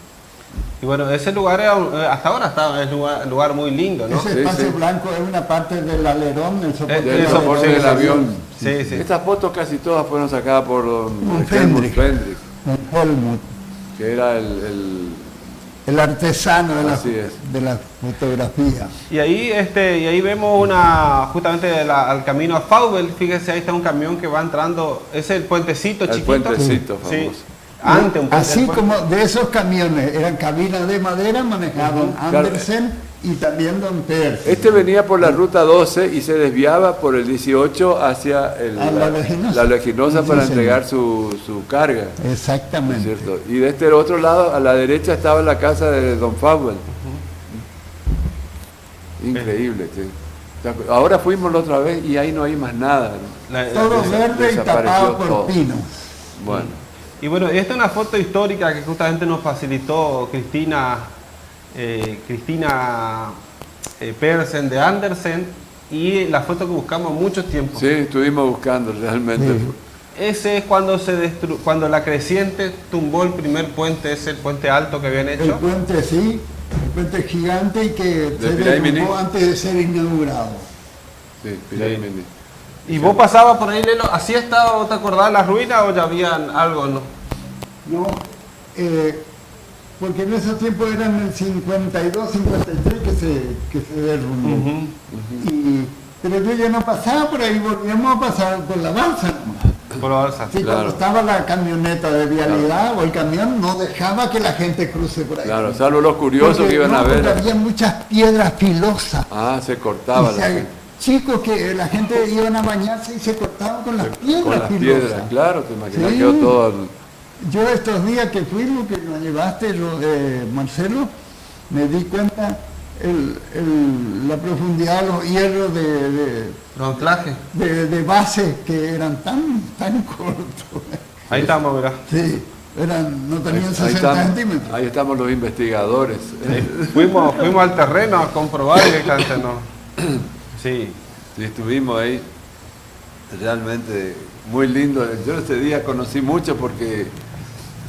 Y bueno, ese lugar hasta ahora es un lugar muy lindo, ¿no? Ese Sí, espacio sí. blanco es una parte del alerón, del soporte, Del soporte del avión. Sí, sí. Estas fotos casi todas fueron sacadas por don Helmut Fendrich. Fendrich, Con Helmut, que era el artesano Así es. de la fotografía. Y ahí vemos justamente al camino a Faubel. Fíjese, ahí está un camión que va entrando. Es el puentecito el chiquito. puentecito Sí. famoso. Antes, Así el puente- como de esos camiones, eran cabinas de madera, manejaban Claro. Andersen y también Don Pers. Este venía por la ruta 12 y se desviaba por el 18 hacia A la Leginosa. la Leginosa Sí, para señor. entregar su carga. ¿No es Exactamente. cierto? Y de este otro lado, a la derecha, estaba la casa de Don Faubel. Increíble. Sí. Ahora fuimos la otra vez y ahí no hay más nada. ¿no? Todo verde y desapareció tapado por todo. pinos. Bueno, Y bueno, esta es una foto histórica que justamente nos facilitó Cristina Persen de Andersen, y la foto que buscamos mucho tiempo. sí, estuvimos buscando realmente. Sí. Ese es cuando la creciente tumbó el primer puente, es el puente alto que habían El hecho. puente, sí, el puente gigante y que se Pirámide. derrumbó antes de ser inaugurado. Sí, Pilar y Mendy. Y vos pasabas por ahí, Lelo, ¿así estaba, te acordás de las ruinas o ya habían algo, no? No, porque en esos tiempos eran el 52, 53 que se derrumbó. Pero yo ya no pasaba por ahí, volvíamos a pasar por la balsa nomás. Por la balsa. Sí, Claro. cuando estaba la camioneta de vialidad o el camión, no dejaba que la gente cruce por ahí. Claro, salvo los curiosos Porque, que iban a no, ver. porque había muchas piedras filosas. Ah, se cortaba O sea, la chicos que la gente iban a bañarse y se cortaban con las piedras con las filosas. piedras, claro, te imaginas, Sí. quedó todo. Yo estos días que fuimos, que nos llevaste, Marcelo, me di cuenta la profundidad de los hierros Los anclajes. de base que eran tan cortos. Ahí estamos, mirá. Sí, no tenían 60 estamos, centímetros. ahí estamos los investigadores. Fuimos al terreno a comprobar directamente, ¿no? Sí. Sí, estuvimos ahí realmente muy lindo. Yo ese día conocí mucho porque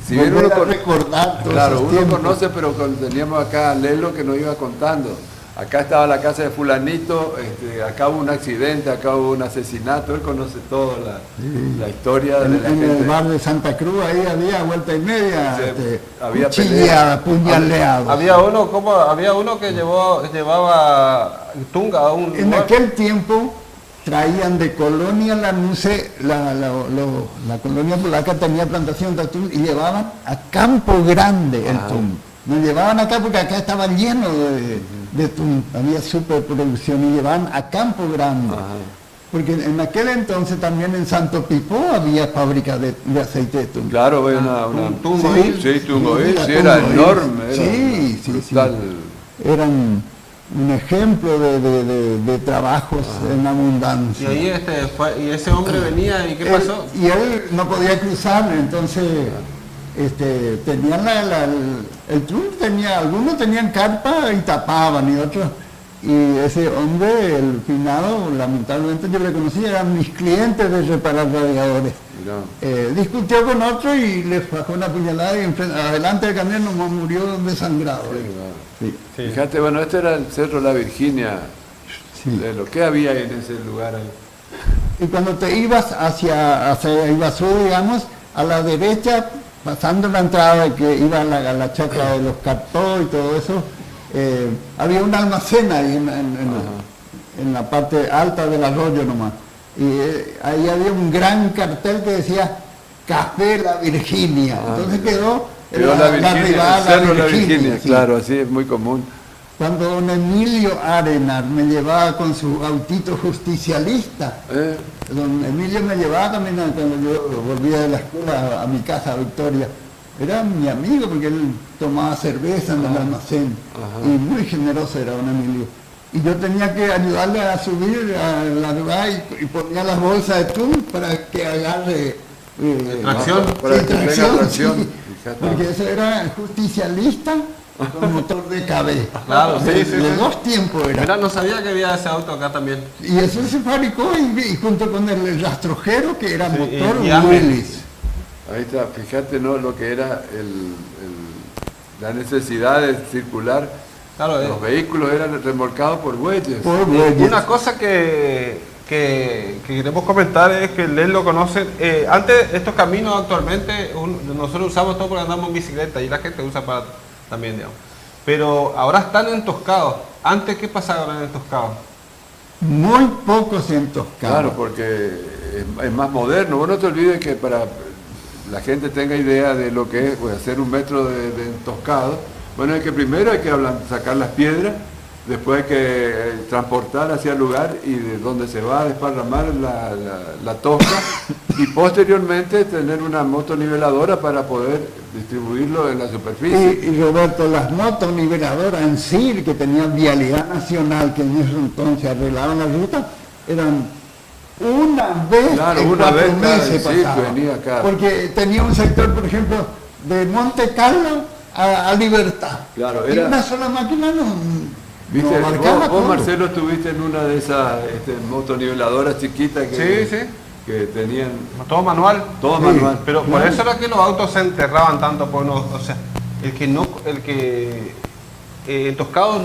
si bien Volver uno a recordar todos claro, esos uno tiempos. conoce, pero teníamos acá a Lelo que nos iba contando. Acá estaba la casa de fulanito, acá hubo un accidente, acá hubo un asesinato, él conoce toda la historia de la En gente. el bar de Santa Cruz, ahí había vuelta y media, Sí, había cuchilla, pelea. puñaleado. Había uno que llevaba tunga a un En lugar. aquel tiempo traían de Colonia Lanuse, la colonia polaca tenía plantación de atún y llevaban a Campo Grande el atún. Nos llevaban acá porque acá estaba lleno de atún, había superproducción y llevaban a Campo Grande. Porque en aquel entonces también en Santo Pipó había fábrica de aceite de atún. Claro, había una Tungo Sí, Hill. sí, Tungo Hill, la sí, era Tungo Hill. enorme. Era Sí, sí, sí. brutal. Eran un ejemplo de trabajos en Y abundancia. ahí y ese hombre venía y ¿qué pasó? Y él no podía cruzar, entonces tenían el truco, algunos tenían carpa y tapaban y otros. Y ese hombre, el finado, lamentablemente yo le conocí, eran mis clientes de reparar radiadores. Mirá. Discutió con otro y le bajó una puñalada y adelante del camión nomás murió desangrado. Sí. Sí. Fíjate, bueno, este era el Cerro La Virginia. Sí. de lo que había en ese lugar ahí. Y cuando te ibas hacia Iguazú, digamos, a la derecha, pasando la entrada que iba a la chacra de los Cartó y todo eso, había un almacén ahí en la parte alta del arroyo nomás. Y ahí había un gran cartel que decía Café La Virginia. Entonces quedó La Virginia, arribada el Cerro La Virginia, sí. claro, así es muy común. Cuando don Emilio Arenar me llevaba con su autito justicialista, don Emilio me llevaba también cuando yo volvía de la escuela a mi casa, a Victoria. Era mi amigo porque él tomaba cerveza en el almacén y muy generoso era don Emilio. Y yo tenía que ayudarle a subir a la rueda y ponía las bolsas de atún para que agarre Tracción. Para que tenga tracción. sí, porque eso era justicialista con motor de KB. Claro, sí, de sí. dos tiempos era. Mira, no sabía que había ese auto acá también. Y eso se fabricó y junto con el rastrojero que era Sí, motor y Ángel. Willis. Ahí está, fíjate, ¿no? Lo que era la necesidad de circular. Claro, Los vehículos eran remolcados por bueyes. Por Willis. una cosa que queremos comentar es que él lo conoce. Antes, estos caminos actualmente, nosotros usamos todo porque andamos en bicicleta y la gente usa para también, digamos. Pero ahora están entoscados. Antes, ¿qué pasaba con el entoscado? Muy pocos entoscados. Claro, porque es más moderno. Vos no te olvides que para la gente tenga idea de lo que es pues, hacer 1 metro de entoscado, bueno, es que primero hay que sacar las piedras, después hay que transportar hacia el lugar y de donde se va a desparramar la tosca y posteriormente tener una motoniveladora para poder distribuirlo en la superficie. Y Roberto, las motoniveladoras en sí, que tenían Vialidad Nacional, que en ese entonces arreglaban la ruta, eran una vez Claro, en una 4 vez cada meses ciclo pasaba. venía acá. Porque tenía un sector, por ejemplo, de Monte Carlo a Libertad. Claro, Y era- una sola máquina no ¿Viste? abarcaba Vos, todo. Marcelo, estuviste en una de esas motoniveladoras chiquitas Sí, sí. que tenían Todo manual. todo Sí. manual. Pero por eso era que los autos se enterraban tanto, pues no, o sea, entoscado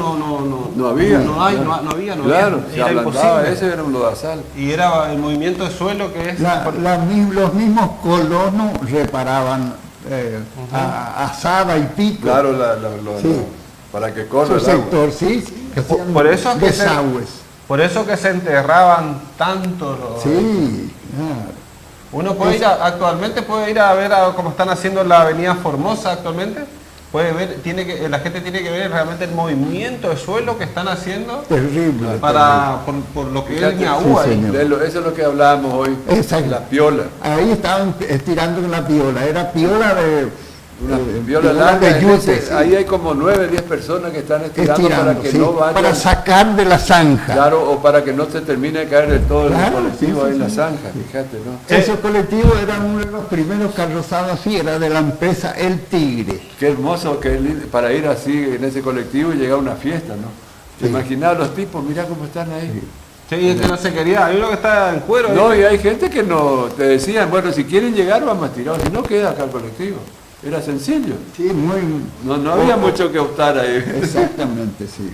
No había. no había. Claro, se Era ablandaba, imposible. ese era un lodazal. Y era el movimiento de suelo que es. Los mismos colonos reparaban asada y pico. Claro, Sí. para que corra Su el agua. sector, sí. que hacían Por eso es que desagües. Por eso que se enterraban tanto los. Sí, claro. Uno puede actualmente puede ir a ver cómo están haciendo la avenida Formosa actualmente. Puede ver, la gente tiene que ver realmente el movimiento de suelo que están haciendo Terrible. por lo que es Fíjate, Ñahua sí, ahí. señor. Eso es lo que hablábamos hoy, Exacto. la piola. Ahí estaban estirando con la piola. Era piola de... Una piola piola larga, de en yute, ese- sí. ahí hay como 9, 10 personas que están estirando para que sí, no vayan, para sacar de la zanja. claro, o para que no se termine de caer del todo Claro, el colectivo sí, ahí en sí, la sí. zanja, fíjate, ¿no? Esos colectivos eran uno de los primeros carrozados así, era de la empresa El Tigre. Qué hermoso que para ir así en ese colectivo y llegar a una fiesta, ¿no? ¿Te imaginabas los tipos? Mirá cómo están ahí. Sí, este no se quería. Hay uno que está en cuero. No, y hay gente que no, te decían, bueno, si quieren llegar vamos a tirar, si no queda acá el colectivo. Era sencillo. Sí, muy... No había mucho que optar ahí. Exactamente, sí.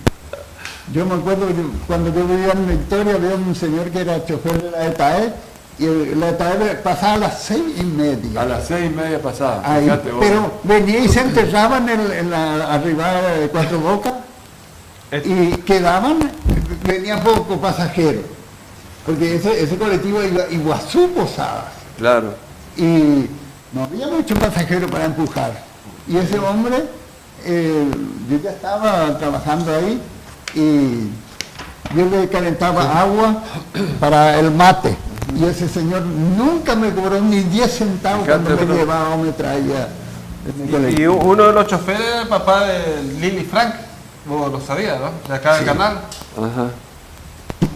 Yo me acuerdo que cuando yo vivía en Victoria, había un señor que era chofer de la ETAE, y la ETAE pasaba a las 6:30. A las 6:30 pasaba, Ahí, fíjate vos. pero venía y se enterraban en la arribada de Cuatro Bocas y quedaban, venían pocos pasajeros, porque ese colectivo iba a Iguazú Posadas Claro. y no había muchos pasajeros para empujar. Y ese hombre, yo ya estaba trabajando ahí y yo le calentaba agua para el mate. Y ese señor nunca me cobró ni 10 centavos Fíjate, cuando me pero- llevaba o me traía. en el Y colectivo. uno de los choferes era el papá de Lili Frank. Vos lo sabías, ¿no? De acá del canal. Ajá.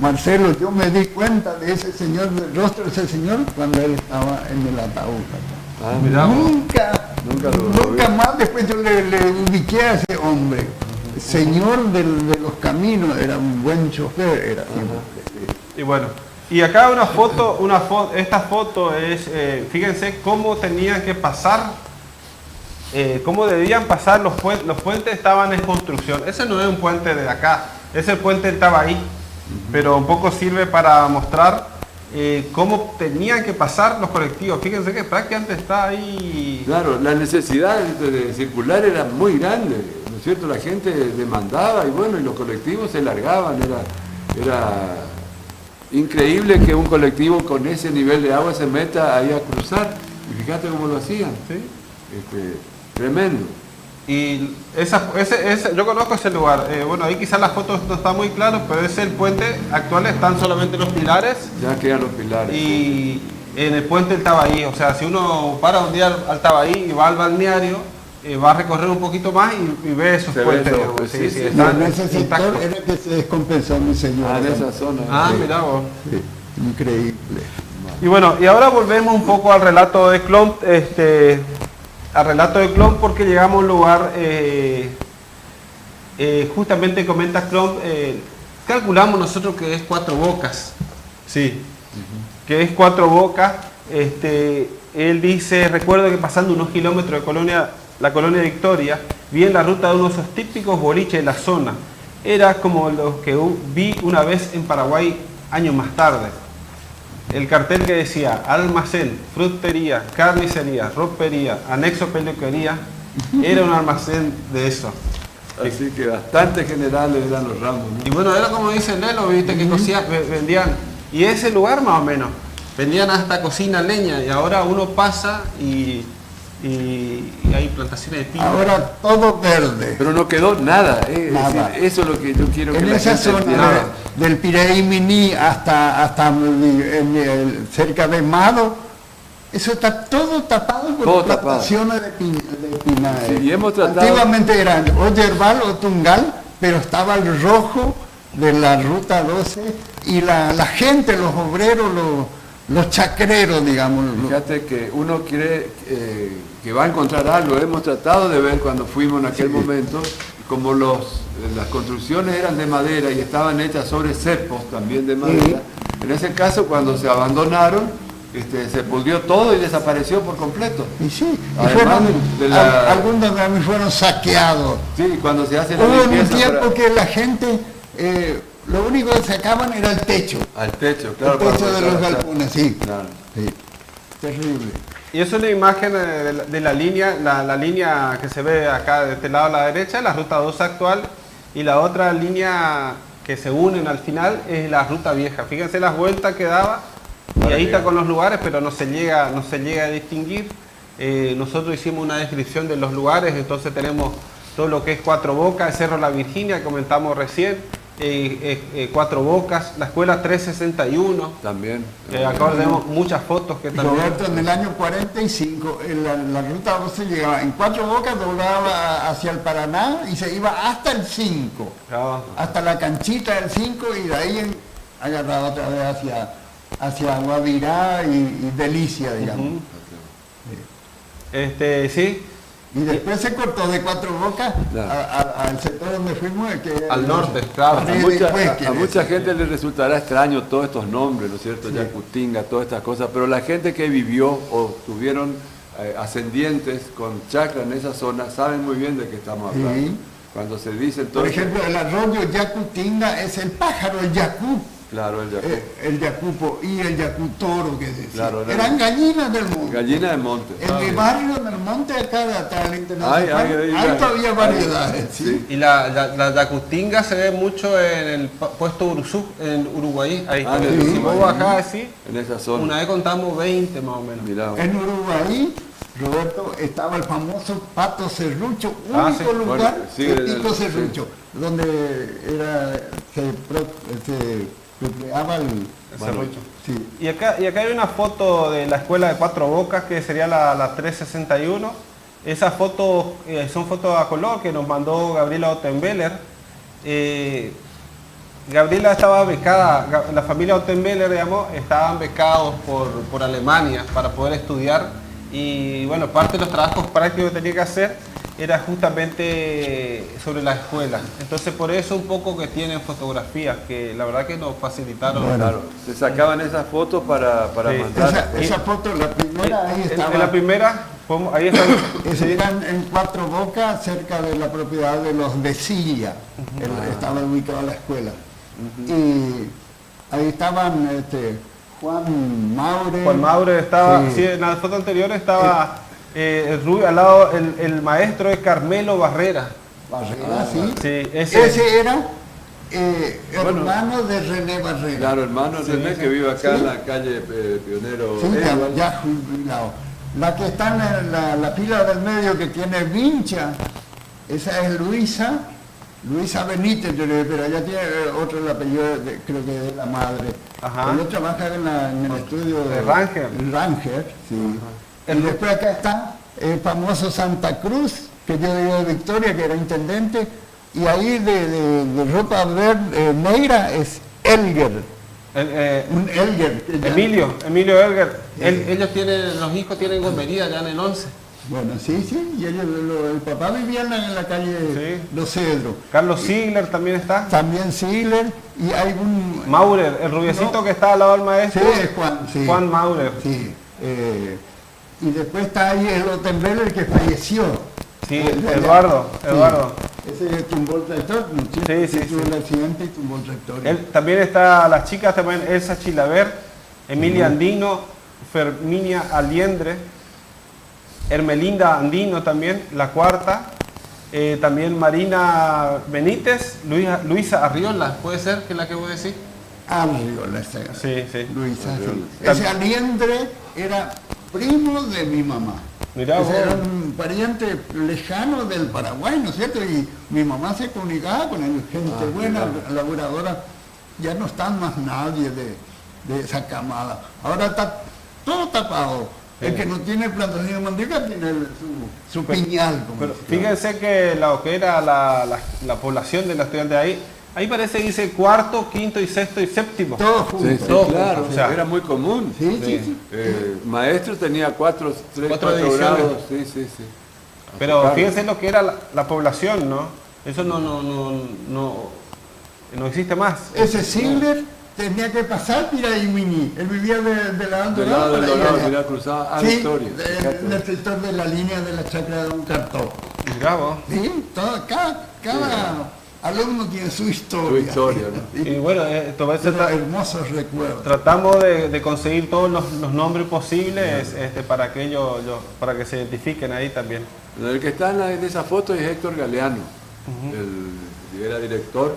Marcelo, yo me di cuenta de ese señor, del rostro de ese señor, cuando él estaba en el ataúd. Ah, mirá vos. Nunca más después yo le ubiqué a ese hombre. Señor de los caminos, era un buen chofer, era siempre. Y bueno, y acá esta foto es, fíjense cómo tenían que pasar, cómo debían pasar los puentes estaban en construcción. Ese no es un puente de acá, ese puente estaba ahí. pero un poco sirve para mostrar cómo tenían que pasar los colectivos. Fíjense que prácticamente está ahí. Claro, la necesidad de circular era muy grande, ¿no es cierto? La gente demandaba y bueno, y los colectivos se largaban, era increíble que un colectivo con ese nivel de agua se meta ahí a cruzar. Y fíjate cómo lo hacían, ¿Sí? Tremendo. Y yo conozco ese lugar. Bueno, ahí quizás las fotos no están muy claras, pero es el puente actual, están solamente los pilares. Ya quedan los pilares. Y en el puente el Tabaí, o sea, si uno para un día al Tabaí y va al balneario, va a recorrer un poquito más y ve esos Se ve puentes. eso, digamos. sí, sí. Están En ese sector intactos. era que se descompensó mi señor. En esa zona. Ah, Sí. mirá vos. Sí, increíble. Y bueno, y ahora volvemos un poco al relato de Klom, al relato de Klom, porque llegamos a un lugar, justamente comenta Klom, calculamos nosotros que es Cuatro Bocas, sí, que es Cuatro Bocas. Él dice, recuerdo que pasando unos kilómetros de la colonia Victoria, vi en la ruta de uno de esos típicos boliches de la zona. Era como los que vi una vez en Paraguay años más tarde. El cartel que decía almacén, frutería, carnicería, ropería, anexo peluquería, era un almacén de eso. Así que bastante generales eran los ramos, ¿no? Y bueno, era como dice Lelo, viste, que vendían, y ese lugar más o menos, vendían hasta cocina leña, y ahora uno pasa y hay plantaciones de pino. Ahora todo verde. Pero no quedó nada, es Nada. decir, eso es lo que yo quiero que En la esa gente zona entienda. del Piraí Miní hasta cerca de Mado, eso está todo tapado por Todo tapado. plantaciones de pina. Sí, y hemos tratado- Antiguamente eran o yerbal o tungal, pero estaba el rojo de la ruta 12 y la gente, los obreros, los chacreros, digamos. Fíjate que uno cree que va a encontrar algo. Hemos tratado de ver cuando fuimos en aquel momento, como las construcciones eran de madera y estaban hechas sobre cepos también de madera. En ese caso, cuando se abandonaron, se pudrió todo y desapareció por completo. Y sí, Además de la- algunos de mí fueron saqueados. Sí, cuando se hace la Hubo un limpieza tiempo para- que la gente, lo único que sacaban era el techo. al techo, claro. El techo para de los aprovechar. galpones, sí. Claro. Sí. Terrible. Y es una imagen de la línea, la línea que se ve acá de este lado a la derecha, la ruta 2 actual, y la otra línea que se unen al final es la ruta vieja. Fíjense las vueltas que daba, y ahí está con los lugares, pero no se llega a distinguir. Nosotros hicimos una descripción de los lugares, entonces tenemos todo lo que es Cuatro Bocas, el Cerro La Virginia, comentamos recién, Cuatro Bocas, la escuela 361. También. Acá tenemos muchas fotos que también... Roberto, en el año 45, la ruta 12 llegaba en Cuatro Bocas, doblaba hacia el Paraná y se iba hasta el 5, Ah, hasta la canchita del 5 y de ahí agarraba otra vez hacia Guavirá y Delicia, digamos. sí, Y después se cortó de Cuatro Bocas Claro. al sector donde fuimos, que era al norte, claro. A mucha, Huesque, a mucha ese. gente le resultará extraño todos estos nombres, ¿no es cierto? Yacutinga, todas estas cosas, pero la gente que vivió o tuvieron ascendientes con chacra en esa zona saben muy bien de qué estamos hablando. Sí. Cuando se dice Por entonces... ejemplo, el arroyo Yacutinga es el pájaro, el yacú. Claro, el yacú. El yacupo y el yacutoro, que decía. Claro, era- Eran gallinas del monte. Gallina de monte. En mi barrio, en el monte, acá de atrás del internacional, Ay, hay todavía variedades. Sí. ¿sí? Y la yacutinga se ve mucho en el puesto Uruzú, en Uruguay. Ahí Ah, está. en el Si vos Uruguay. bajás así, En esa zona. una vez contamos 20 más o menos. Mirá, En Uruguay, Roberto, estaba el famoso Pato Serrucho, Ah, único sí. lugar Bueno, sí, de en el- Pico sí. Serrucho, donde se procreaba el... Serrucho. Sí. Y acá hay una foto de la escuela de Cuatro Bocas, que sería la 361. Esas fotos son fotos a color que nos mandó Gabriela Ottenbeller. Gabriela estaba becada, la familia Ottenbeller, digamos, estaban becados por Alemania para poder estudiar. Y bueno, parte de los trabajos prácticos que tenía que hacer era justamente sobre la escuela. Entonces por eso un poco que tienen fotografías que la verdad que nos facilitaron. Bueno. claro. Se sacaban esas fotos para Sí. mandar. Esa foto, la primera, ahí estaba. En la primera, ahí está. Eran en Cuatro Bocas, cerca de la propiedad de los de Silla. Estaba ubicada la escuela. Y ahí estaban Juan Maure. Juan Maure estaba, Sí. sí, en la foto anterior estaba al lado el maestro de Carmelo Barrera. Barrera, sí. Sí, Ese era hermano de René Barrera. Claro, hermano Sí, René, sí. que vive acá Sí. en la calle Pionero. Sí, Edward. ya jubilado. La que está en la fila del medio que tiene vincha, esa es Luisa Benítez, pero ella tiene otro el apellido, creo que de la madre. Ajá. Ella trabaja en el estudio De Ranger. Ranger, sí. Y después acá está el famoso Santa Cruz, que yo digo de Victoria, que era intendente, y ahí de ropa verde, negra es Elger. Un Elger. que ya- Emilio Elger. Ellos tienen, los hijos tienen gomería ya en el 11. Bueno, sí, y el papá vivía en la calle Sí. Los Cedros. Carlos Ziegler también está. También Ziegler, y hay un... Maurer, el rubiecito No. que está al lado del Sí, maestro. es Juan, sí. Juan Maurer. Sí. Y después está ahí el Ottenbeller que falleció. Sí, De allá. Eduardo. Ese tumbó el tractor, ¿no? Sí, tuvo sí. el accidente y tumbó el tractor. También está las chicas, también Elsa Chilaver, Emilia Andino, Ferminia Aliendre, Hermelinda Andino también, la cuarta. También Marina Benítez, Luisa Arriola, ¿puede ser que es la que voy a decir? Arriola, Sí, sí. Luisa, sí. Arriola. Ese Aliendre era primo de mi mamá. Mirá Ese vos. era un pariente lejano del Paraguay, ¿no es cierto? Y mi mamá se comunicaba con él, gente buena, laboradora. Ya no están más nadie de esa camada. Ahora está todo tapado. El que no tiene plantación de mandioca tiene su piñal. Como Pero dice. fíjense que lo que era la población de los estudiantes ahí parece que dice cuarto, quinto y sexto y séptimo. Todo Sí, junto. sí, Todo, claro, o sea, era muy común. Sí, sí. Maestro tenía cuatro ediciones. grados. Sí. Pero fíjense lo que era la población, ¿no? Eso no existe más. Ese Ziegler tenía que pasar Piraimini. Él vivía de la Del lado del por ahí Dorado, allá. mirá, cruzaba a Sí, Victoria. en el sector de la línea de la chacra de Don Cartón. Mirá vos. Sí, cada alumno tiene su historia. Su historia, ¿no? Y bueno, todo eso Pero hermosos recuerdos. tratamos de conseguir todos los nombres posibles para que para que se identifiquen ahí también. El que está en esa foto es Héctor Galeano. Era director,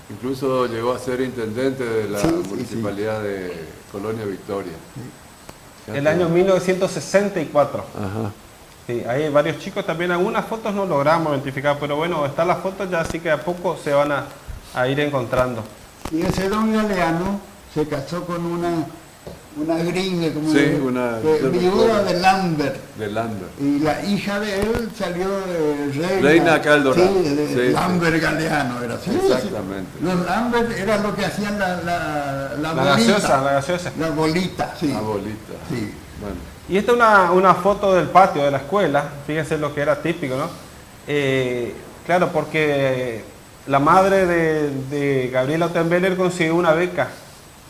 incluso llegó a ser intendente de la Sí, sí, municipalidad de Colonia Victoria. El año 1964. Ajá. Sí, hay varios chicos también, algunas fotos no logramos identificar, pero bueno, están las fotos ya, así que a poco se van a ir encontrando. Y ese don Galeano se casó con una gringa, como Sí, dice, una- viuda de Lambert. De Lambert. Y la hija de él salió de Reina acá del Dorado. Sí, de Sí, Lambert Galeano era. Sí, Exactamente. sí. Los Lambert era lo que hacían la La bolita. gaseosa. La bolita, sí. Una bolita. Sí. Bueno. Y esta es una foto del patio de la escuela, fíjense lo que era típico, ¿no? Claro, porque la madre de Gabriela Ottenbeller consiguió una beca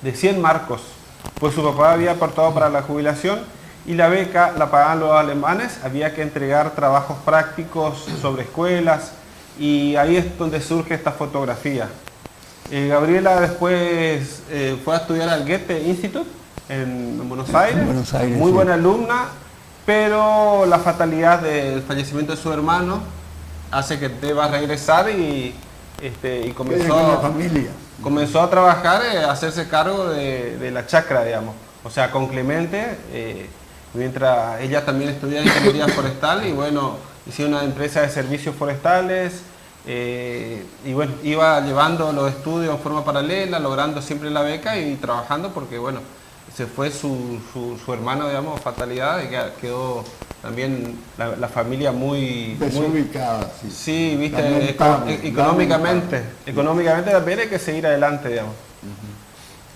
de 100 marcos, pues su papá había aportado para la jubilación y la beca la pagaban los alemanes, había que entregar trabajos prácticos sobre escuelas y ahí es donde surge esta fotografía. Gabriela después fue a estudiar al Goethe Institut en Buenos Aires, Buenos Aires, muy sí. buena alumna, pero la fatalidad del fallecimiento de su hermano hace que deba regresar y Quede con la familia. comenzó a trabajar, a hacerse cargo de la chacra, digamos. O sea, con Clemente, mientras ella también estudiaba ingeniería forestal y bueno, hicieron una empresa de servicios forestales y bueno, iba llevando los estudios en forma paralela, logrando siempre la beca y trabajando porque bueno, se fue su hermano, digamos, fatalidad y quedó también la familia muy Desubicada, sí. Sí, viste, Lamentable, económicamente también hay que seguir adelante, digamos.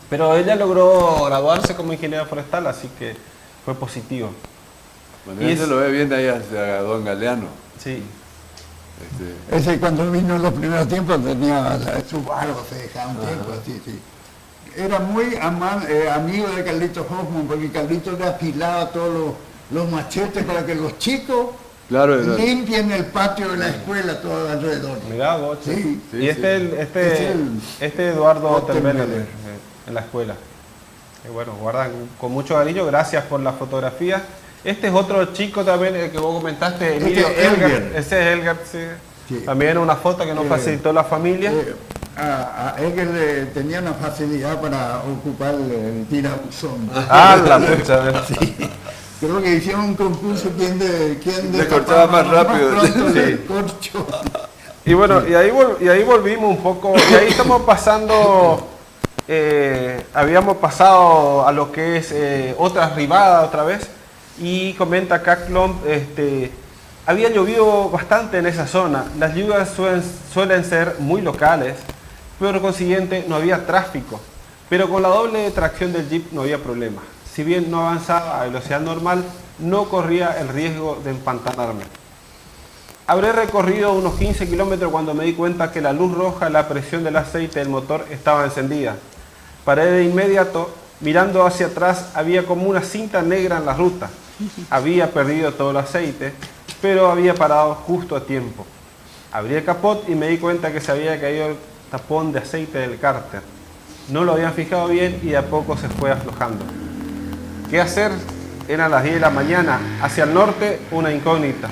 Pero ella logró graduarse como ingeniera forestal, así que fue positivo. Bueno, Y ese es- lo ve bien ahí hacia don Galeano. Sí. Este, Ese cuando vino en los primeros tiempos tenía su barba, se dejaba un tiempo así, sí. Era muy amigo de Carlitos Hoffman, porque Carlitos le afilaba todos los machetes para que los chicos Claro, era- limpian el patio de la escuela todo alrededor. Mirá vos, che. Sí. Sí, Y este Es Eduardo Ottenbeller. Ottenbeller, en la escuela. Bueno, guardan con mucho cariño, gracias por la fotografía. Este es otro chico también, el que vos comentaste, Emilio Este es Elgert. Elgert. Ese es Elgert, sí. Sí. También una foto que nos facilitó la familia. A Egger tenía una facilidad para ocupar el tirabuzón. La pucha. Creo que hicieron un concurso quién cortaba más rápido. pronto Sí. el corcho. Y bueno, y ahí volvimos un poco, y ahí estamos pasando, habíamos pasado a lo que es otra ribada otra vez, y comenta acá Klomp, había llovido bastante en esa zona, las lluvias suelen ser muy locales, pero por consiguiente no había tráfico, pero con la doble tracción del Jeep no había problema. Si bien no avanzaba a velocidad normal, no corría el riesgo de empantanarme. Habré recorrido unos 15 kilómetros cuando me di cuenta que la luz roja, la presión del aceite del motor estaba encendida. Paré de inmediato, mirando hacia atrás había como una cinta negra en la ruta. Había perdido todo el aceite, pero había parado justo a tiempo. Abrí el capot y me di cuenta que se había caído el tapón de aceite del cárter. No lo habían fijado bien y de a poco se fue aflojando. ¿Qué hacer? Eran las 10 de la mañana. Hacia el norte, una incógnita.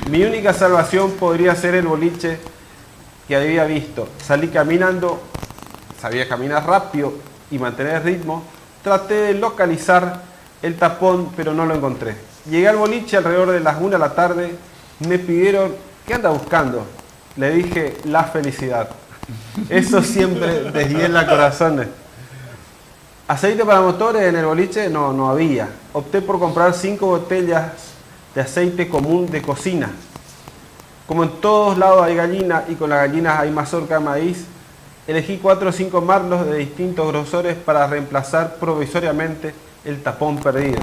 Mi única salvación podría ser el boliche que había visto. Salí caminando, sabía caminar rápido y mantener el ritmo. Traté de localizar el tapón, pero no lo encontré. Llegué al boliche alrededor de las 1 de la tarde. Me pidieron, ¿qué anda buscando? Le dije, la felicidad. Eso siempre deshiela corazones. Aceite para motores en el boliche no había. Opté por comprar 5 botellas de aceite común de cocina. Como en todos lados hay gallinas y con las gallinas hay mazorca de maíz, elegí 4 o 5 marlos de distintos grosores para reemplazar provisoriamente el tapón perdido.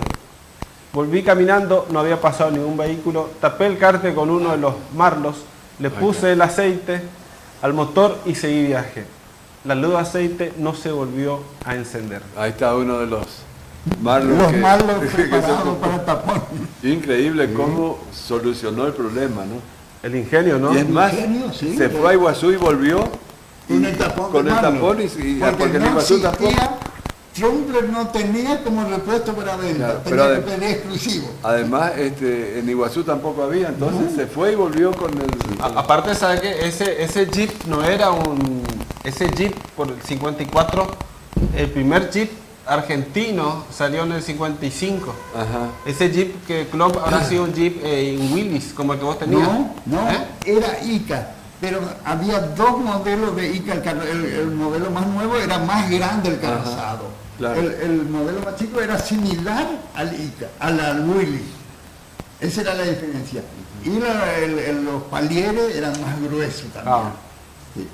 Volví caminando, no había pasado ningún vehículo, tapé el cárter con uno de los marlos, le puse el aceite al motor y seguí viaje. La luz de aceite no se volvió a encender. Ahí está uno de los marlos. Los que- malos que se preparados para el tapón. Increíble cómo solucionó el problema, ¿no? El ingenio, ¿no? Y es más, Ingenio, sí. se fue a Iguazú y volvió Con el tapón. con de el Marlo. tapón porque el no Iguazú tampoco. existía, Trumpler no tenía como repuesto para venta, Claro, tenía pero que pedir exclusivo. Además, en Iguazú tampoco había, entonces se fue y volvió con el... Aparte, ¿sabe qué? Ese Jeep no era un... Ese Jeep por el 54, el primer Jeep argentino salió en el 55. Ajá. Ese Jeep que Klomp habrá sido un Jeep en Willys, como el que vos tenías. No, ¿Eh? era Ica, pero había 2 modelos de Ica. El modelo más nuevo era más grande el calzado. claro. El modelo más chico era similar al Ica, al Willy. Esa era la diferencia. Y los palieres eran más gruesos también. Ah. Sí.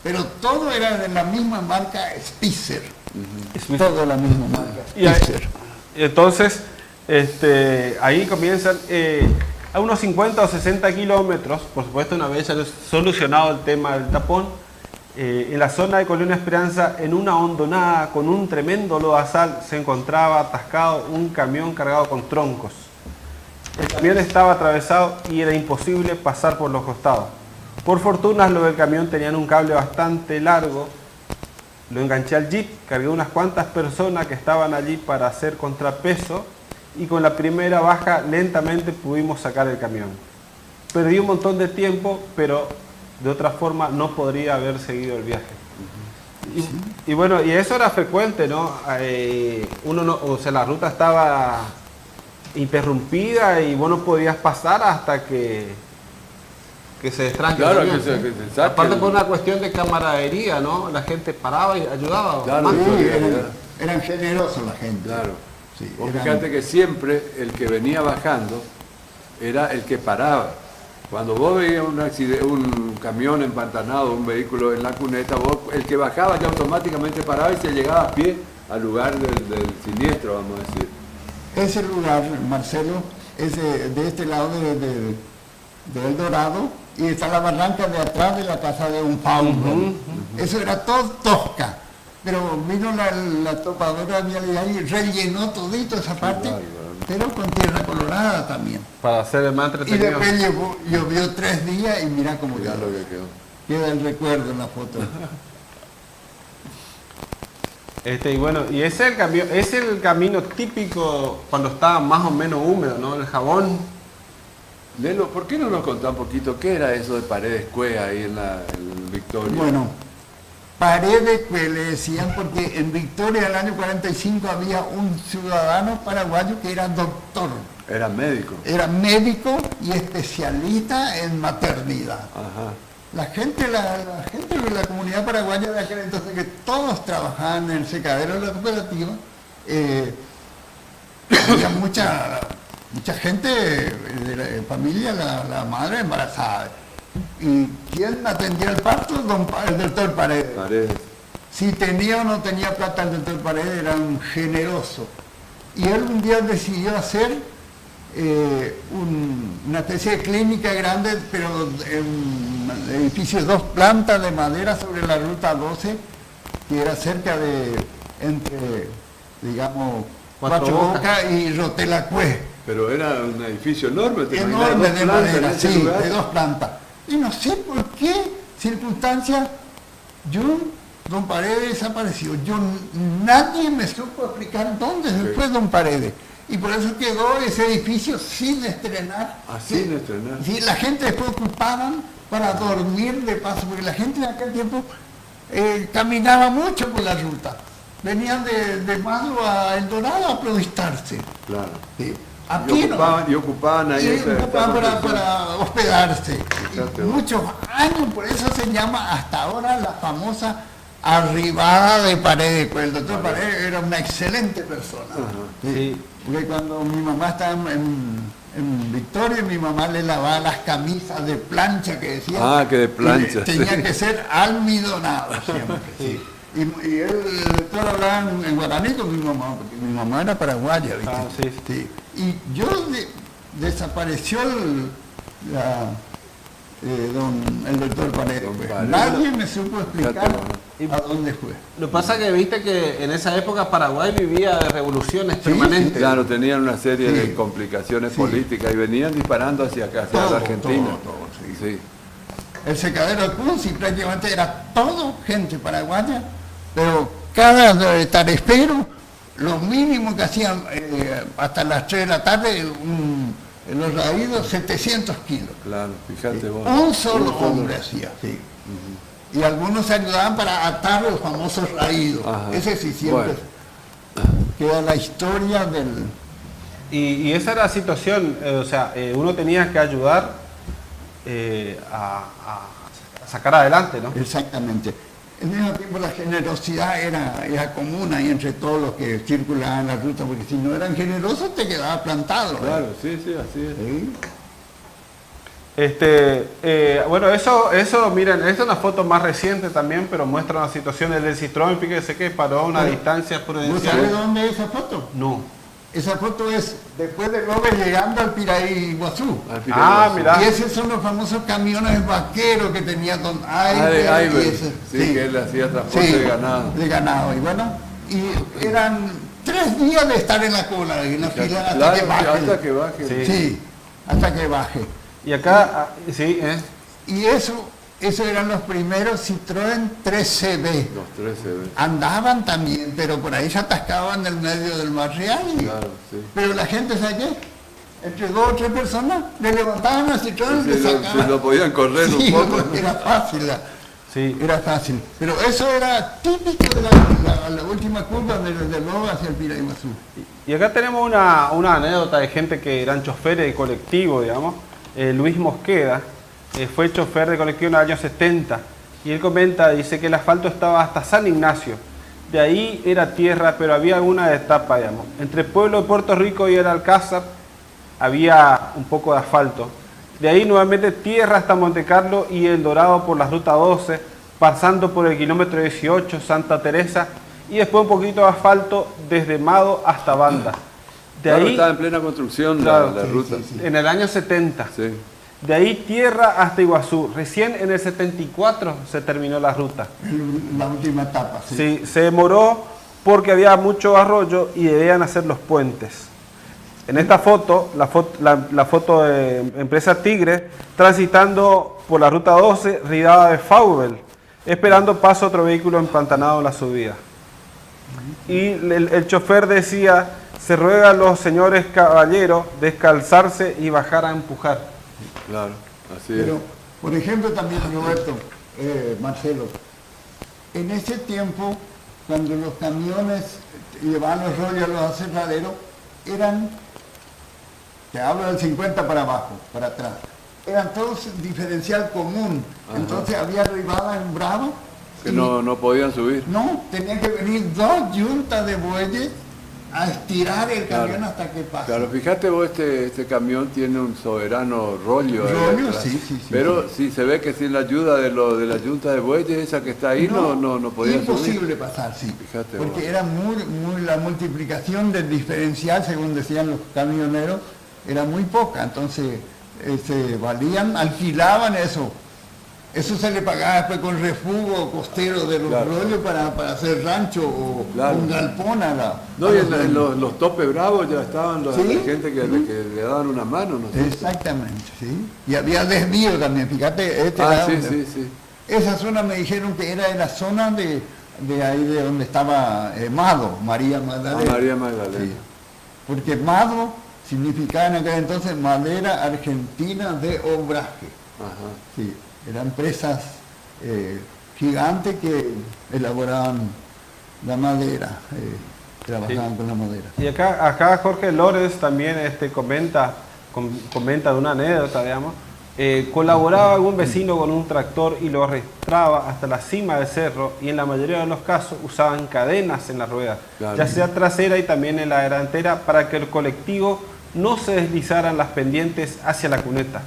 Pero todo era de la misma marca Spitzer. Spitzer. Todo de la misma marca Y ahí- Spitzer. Entonces, ahí comienzan a unos 50 o 60 kilómetros, por supuesto una vez ya solucionado el tema del tapón, en la zona de Colonia Esperanza, en una hondonada con un tremendo lodazal, se encontraba atascado un camión cargado con troncos. El camión estaba atravesado y era imposible pasar por los costados. Por fortuna, los del camión tenían un cable bastante largo. Lo enganché al jeep, cargué unas cuantas personas que estaban allí para hacer contrapeso y con la primera baja lentamente pudimos sacar el camión. Perdí un montón de tiempo, pero de otra forma no podría haber seguido el viaje. Y bueno, y eso era frecuente, ¿no? La ruta estaba interrumpida y vos no podías pasar hasta que se destranque. Claro, el camión, que se- ¿sí? que se saque Aparte el- por una cuestión de camaradería, ¿no? La gente paraba y ayudaba. Claro, más. Sí, claro. eran generosos la gente. Claro. Sí, Vos eran- fíjate que siempre el que venía bajando era el que paraba. Cuando vos veías un camión empantanado, un vehículo en la cuneta, el que bajaba ya automáticamente paraba y se llegaba a pie al lugar del siniestro, vamos a decir. Ese lugar, Marcelo, es de este lado de El Dorado, y está la barranca de atrás de la casa de un fauno. Eso era todo tosca. Pero vino la topadora vialidad y rellenó todito esa parte. bárbaro, pero con tierra colorada también. Para hacer el más Y entretenido. después llovió 3 días y mira cómo Mirá quedó. lo que quedó. Queda el recuerdo en la foto. Y bueno, y ese es el camino típico cuando está más o menos húmedo, ¿no? El jabón. Lelo, ¿por qué no nos contás un poquito qué era eso de Paredes Cue ahí en Victoria? Bueno, Paredes que le decían porque en Victoria en el año 45 había un ciudadano paraguayo que era doctor. Era médico. Era médico y especialista en maternidad. Ajá. La gente de la comunidad paraguaya de aquel entonces, que todos trabajaban en el secadero de la cooperativa, había mucha gente de la familia, la madre embarazada. ¿Y quién atendía el parto? El doctor Paredes. Paredes. Si tenía o no tenía plata el doctor Paredes, era un generoso. Y él un día decidió hacer una especie de clínica grande, pero en un edificio de 2 plantas de madera sobre la ruta 12, que era cerca de, entre, digamos, Cuatro Cuatro Bocas Bocas y Rotelacue. Pero era un edificio enorme, ¿te imaginas? Enorme 2 de plantas madera, en ese sí, lugar. de 2 plantas. Y no sé por qué circunstancias, don Paredes desapareció. Nadie me supo explicar dónde se fue don Paredes. Y por eso quedó ese edificio sin estrenar. Ah, sin estrenar. Sí, la gente después ocupaban para dormir de paso, porque la gente en aquel tiempo caminaba mucho por la ruta. Venían de Madro a El Dorado a provistarse. Claro. Sí. Aquí Y ocupaban ahí y esa ocupaban construcción. para hospedarse. Fíjate Y vos. muchos años, por eso se llama hasta ahora la famosa arribada de Paredes. Pues el doctor Paredes era una excelente persona. Sí. Porque cuando mi mamá estaba en Victoria, mi mamá le lavaba las camisas de plancha que decía. Ah, que de plancha, Tenía sí. que ser almidonado siempre. Sí. Y el doctor hablaba en guaraní con mi mamá, porque mi mamá era paraguaya, ¿viste? Ah, sí. Sí. Y yo desapareció el doctor Paredes. Don Pues. Paredes. Nadie me supo explicar Fíjate, a dónde fue. Lo que pasa es que viste que en esa época Paraguay vivía de revoluciones permanentes. Claro, tenían una serie Sí. de complicaciones Sí. políticas y venían disparando hacia acá, hacia Todo, la Argentina. todo, sí. Sí. El secadero de Kunzi prácticamente era todo gente paraguaya, pero cada tarefero, lo mínimo que hacían hasta las 3 de la tarde, en los raídos, 700 kilos. Claro, fíjate vos. Un solo hombre hacía, sí. Y algunos se ayudaban para atar los famosos raídos. Ajá. Ese sí siempre queda la historia del... Y esa era la situación, uno tenía que ayudar a sacar adelante, ¿no? Exactamente. En ese tiempo la generosidad era común ahí entre todos los que circulaban en la ruta, porque si no eran generosos te quedaba plantado. ¿eh? Claro, sí, sí, así es. Sí. Bueno, eso, miren, esta es una foto más reciente también, pero muestra una situación del Citroën, fíjese que paró a una distancia ¿Vos prudencial. sabés dónde es esa foto? No. Esa foto es después de López llegando al Piraí Iguazú. Al final, Ah, sí. mirá. Y esos son los famosos camiones vaqueros que tenía Don Ah, de Aiber. Aiber. y ese. Sí, que él hacía transporte de ganado. De ganado. Y bueno, y eran 3 días de estar en la cola, en la fila, hasta Claro, que baje. hasta que baje. Sí. Sí, hasta que baje. Y acá, sí, Y esos eran los primeros Citroën 3CB. Los 13 veces. Andaban también, pero por ahí se atascaban en el medio del barrial. Claro, sí. Pero la gente, ¿sabe qué? Entre 2 o 3 personas le levantaban al Citroën y le Se sacaban. lo podían correr Sí, un poco. era fácil. sí. Era fácil. Pero eso era típico de la última curva desde Loba hacia el Piraiguazú. Y acá tenemos una anécdota de gente que eran choferes de colectivo, digamos. Luis Mosqueda fue chofer de colectivo en el año 70 y él comenta, dice que el asfalto estaba hasta San Ignacio. De ahí era tierra, pero había una etapa, digamos. Entre el pueblo de Puerto Rico y el Alcázar había un poco de asfalto. De ahí nuevamente tierra hasta Monte Carlo y El Dorado por la ruta 12, pasando por el kilómetro 18, Santa Teresa, y después un poquito de asfalto desde Mado hasta Banda. De Claro, ahí, estaba en plena construcción Claro, la sí, ruta. sí, en el año 70. Sí. De ahí tierra hasta Iguazú. Recién en el 74 se terminó la ruta. La última etapa, sí. Sí, se demoró porque había mucho arroyo y debían hacer los puentes. En esta foto, la foto de empresa Tigre, transitando por la ruta 12, Ridada de Faubel, esperando paso otro vehículo empantanado en la subida. Y el chofer decía, se ruega a los señores caballeros descalzarse y bajar a empujar. Claro, así Pero, es. por ejemplo, también, Roberto, Marcelo, en ese tiempo, cuando los camiones llevaban los rollos a los aserraderos, eran, te hablo del 50 para abajo, para atrás, eran todos diferencial común. Ajá. Entonces había arribada en Bravo. Que y no podían subir. no, tenían que venir 2 yuntas de bueyes a estirar el camión hasta que pase. Claro, fíjate vos, este camión tiene un soberano rollo. ahí Rollo, atrás. sí. Pero sí se ve que sin la ayuda de la yunta de bueyes, esa que está ahí, no podía imposible subir. pasar, sí. Fíjate porque vos. era muy la multiplicación del diferencial, según decían los camioneros, era muy poca. Entonces se valían, alquilaban eso. Eso se le pagaba después con refugo costero de los Claro. rollos para hacer rancho o Claro. un galpón a la... No, y en los topes bravos ya estaban ¿Sí? la gente que le daban una mano, ¿no sé? Exactamente, sí. Y había desvío también, fíjate. Lado sí. Esa zona me dijeron que era de la zona de ahí de donde estaba Mado, María Magdalena. María Magdalena. Sí. Porque Mado significaba en aquel entonces madera argentina de obraje. Ajá. Sí, eran empresas gigantes que elaboraban la madera, trabajaban con la madera. Y acá Jorge Lórez también comenta de una anécdota, digamos. Colaboraba algún vecino con un tractor y lo arrastraba hasta la cima del cerro, y en la mayoría de los casos usaban cadenas en la rueda, Claro. ya sea trasera y también en la delantera, para que el colectivo no se deslizaran las pendientes hacia la cuneta.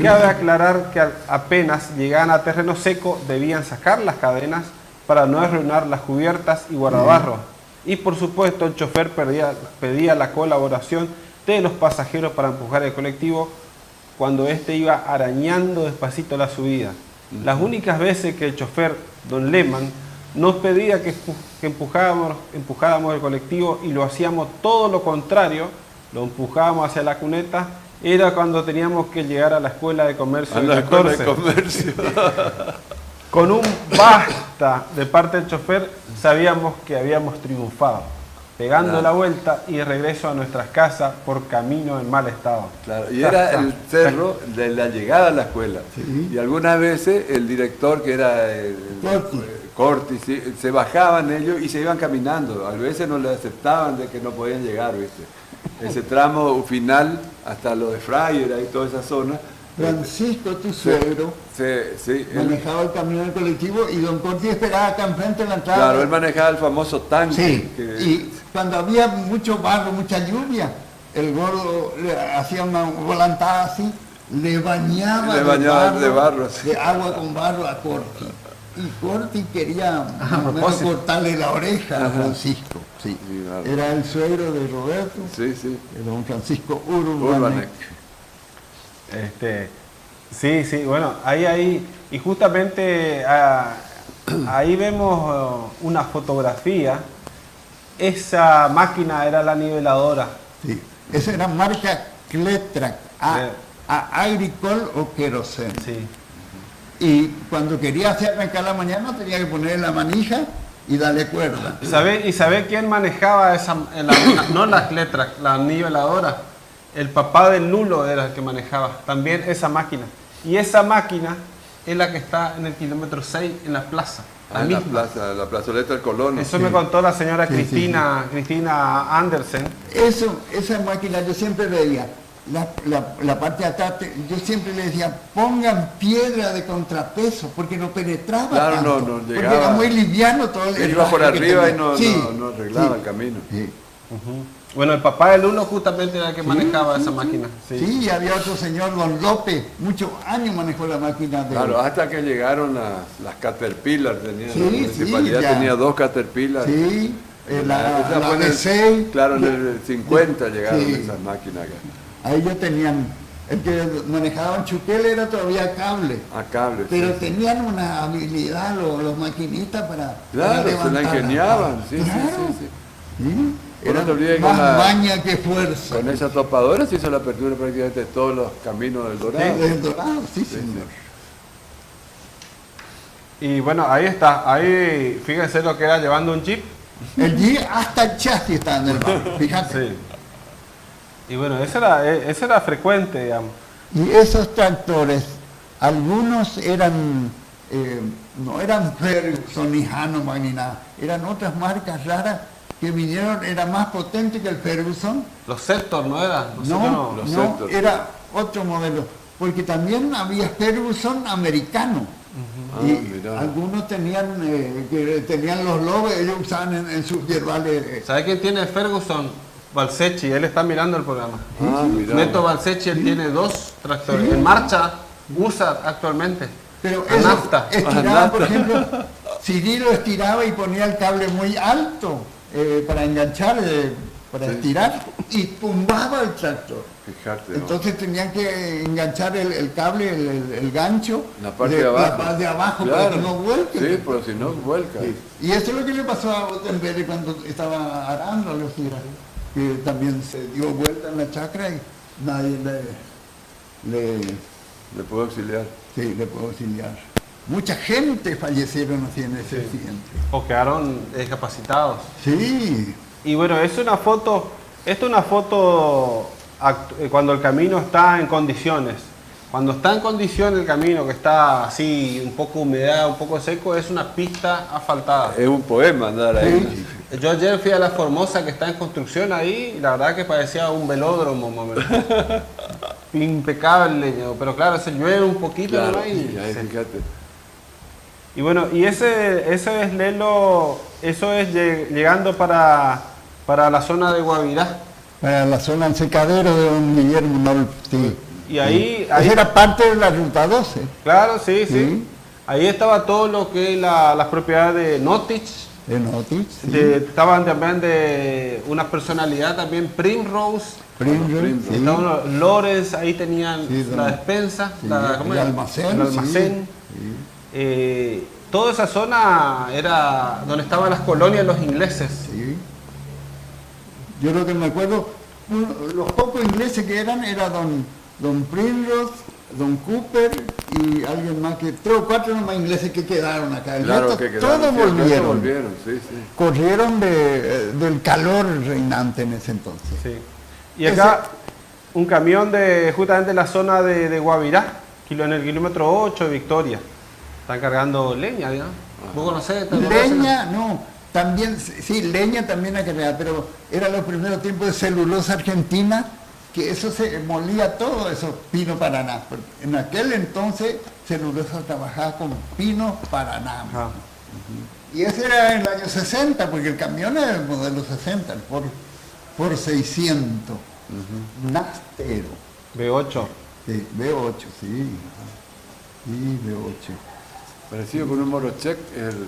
Cabe aclarar que apenas llegaban a terreno seco debían sacar las cadenas para no arruinar las cubiertas y guardabarros. Y por supuesto el chofer pedía la colaboración de los pasajeros para empujar el colectivo cuando éste iba arañando despacito la subida. Las únicas veces que el chofer, don Lehmann, nos pedía que empujáramos el colectivo y lo hacíamos todo lo contrario, lo empujábamos hacia la cuneta, era cuando teníamos que llegar a la escuela de comercio A del la escuela 14. de comercio. Con un basta de parte del chofer sabíamos que habíamos triunfado, pegando Claro. la vuelta y de regreso a nuestras casas por camino en mal estado. Claro, y era el cerro de la llegada a la escuela. Sí. Y algunas veces el director, que era Corti, sí, se bajaban ellos y se iban caminando. A veces no le aceptaban de que no podían llegar, ¿viste? Ese tramo final hasta lo de Fryer, ahí toda esa zona. Francisco, tu suegro, Sí, manejaba el camión del colectivo y don Corti esperaba acá enfrente en la entrada. claro, él manejaba el famoso tanque. Sí, que- y cuando había mucho barro, mucha lluvia, el gordo le hacía una volantada así, le bañaba, de barro, sí. de agua con barro a Corti. Y Corti quería más o menos propósito. cortarle la oreja a Francisco. Sí. Sí, claro. Era el suegro de Roberto, Sí. don Francisco Urbanek. Urbanek. Sí, bueno, ahí, y justamente ahí vemos una fotografía. Esa máquina era la niveladora. Sí. Esa era marca Cletrac, a Agricol o Querosene. Sí. Y cuando quería hacer arrancar la mañana tenía que poner la manija y darle cuerda. ¿Y sabe quién manejaba no la Cletrac, la niveladora? El papá del Lulo era el que manejaba también esa máquina. Y esa máquina es la que está en el kilómetro 6 en la plaza. En la plazoleta del Colón. Eso me contó la señora Sí, Cristina Andersen. Esa máquina yo siempre veía, la parte de atrás, yo siempre le decía, pongan piedra de contrapeso, porque no penetraba Claro, tanto, no porque llegaba. era muy liviano todo Él iba por baje que arriba y tenía. no arreglaba el camino. Sí. Bueno, el papá del Lulo justamente era el que manejaba esa máquina. Sí, y había otro señor, don López, muchos años manejó la máquina de... Claro, hasta que llegaron las Caterpillar. La Sí, municipalidad ya. tenía 2 Caterpillar. Sí, la Esa fue en el- V6. Claro, en el 50 llegaron Sí. esas máquinas acá. Ahí ya tenían, el que manejaba Chuquel era todavía cable, A cable. pero sí. tenían una habilidad los maquinistas para Claro, se la levantar ingeniaban. Sí, Claro. sí. Sí, Era no te olvides más con la- maña que fuerza. Con esa topadora se hizo la apertura prácticamente de todos los caminos del Dorado. Del Dorado, sí, señor. Y bueno, ahí está. Ahí, fíjense lo que era llevando un jeep. El Jeep hasta el chasis estaba en el barrio, fíjate. Sí. Y bueno, ese era frecuente, digamos. Y esos tractores, algunos eran, no eran Ferguson ni Hanuman ni nada, eran otras marcas raras que vinieron, era más potente que el Ferguson. Los Sector, ¿no eran? No, Los no, Sector. era otro modelo, porque también había Ferguson americano. Y mirá. algunos tenían, que tenían los lobos, ellos usaban en sus yerbales. ¿Sabe quién tiene Ferguson? Balsecchi, él está mirando el programa. Mirá. Neto Balsecchi, él tiene 2 tractores. Sí. En marcha, usa actualmente. Pero A eso nafta. estiraba, por ejemplo, Cirilo estiraba y ponía el cable muy alto para enganchar, para estirar, y tumbaba el tractor. Fijarte, ¿no? Entonces tenían que enganchar el cable, el gancho, La parte de abajo. la parte de abajo para que no vuelque. Sí, pero si no, vuelca. Sí. Y eso es lo que le pasó a Botenberry cuando estaba arando los giras, que también se dio vuelta en la chacra y nadie Le puedo auxiliar. le pudo auxiliar. Mucha gente fallecieron así en ese accidente. O quedaron discapacitados. Sí, Y bueno, esta es una foto cuando el camino está en condiciones. Cuando está en condiciones el camino, que está así, un poco humedad, un poco seco, es una pista asfaltada. Es un poema andar ahí. Yo ayer fui a la Formosa, que está en construcción ahí, y la verdad que parecía un velódromo, más o menos. Impecable, pero claro, se llueve un poquito, Claro, ¿no? y ahí fíjate. Y bueno, y ese es Lelo, eso es llegando para la zona de Guavirá. para la zona del secadero de don Guillermo Nol, sí. Y ahí Esa era parte de la ruta 12. claro, sí. Sí. Ahí estaba todo lo que es las propiedades de Notich. De Notich, sí. Estaban también de una personalidad también, Primrose. Primrose, sí. Estaban los Lawrence, ahí tenían Sí, la don- despensa, sí, ¿cómo el era? almacén, El almacén. Sí. Toda esa zona era donde estaban las colonias de los ingleses. Sí. Yo lo que me acuerdo, los pocos ingleses que eran, era don Primrose, don Cooper y alguien más, que 3 o 4 nomás ingleses que quedaron acá. El Claro resto, que quedaron. todos Sí, el resto volvieron. volvieron, sí, sí. Corrieron del calor reinante en ese entonces. Sí. Y acá un camión de justamente la zona de Guavirá, en el kilómetro 8 de Victoria. Están cargando leña, ¿no? ¿Vos conocés? ¿Te conocés? Leña, no, también, sí, leña también hay que crear, pero eran los primeros tiempos de celulosa argentina, que eso se molía todo eso, pino paraná. Porque en aquel entonces celulosa trabajaba con pino paraná. Ajá. Y ese era en el año 60, porque el camión era el modelo 60, el por 600, Nastero, B8. sí, B8, sí, sí, B8. Parecido con un Morochek, el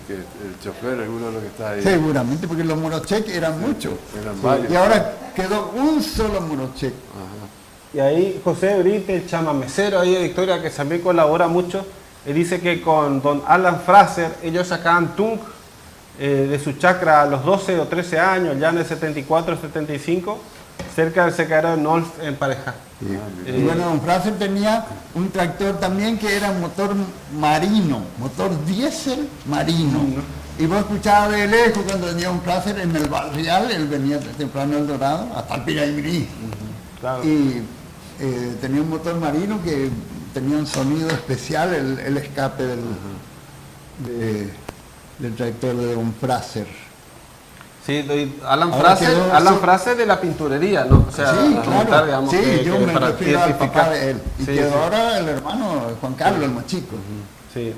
chofer, alguno de los que está ahí. Seguramente, porque los Morochek eran muchos. Eran varios. Y ahora quedó un solo Morochek. Y ahí José Brite, el chamamecero ahí de Victoria, que también colabora mucho, él dice que con don Alan Fraser, ellos sacaban tunk de su chacra a los 12 o 13 años, ya en el 74, 75, cerca del secadero de Nolf en Pareja. Y bueno, don Fraser tenía un tractor también que era motor marino, motor diésel marino. Y vos escuchabas de lejos cuando venía un Fraser en el barrial, él venía temprano El Dorado, hasta el Piraimiri. Claro. Y tenía un motor marino que tenía un sonido especial, el escape del tractor de don Fraser. Sí, Alan Ahora Fraser, quedó Alan eso- Fraser de la pinturería, ¿no? O sea, Sí, comentar, claro. digamos, Sí, que yo me para refiero al identificar. papá de él. Y Sí, quedó sí. ahora el hermano Juan Carlos, el más chico. Sí.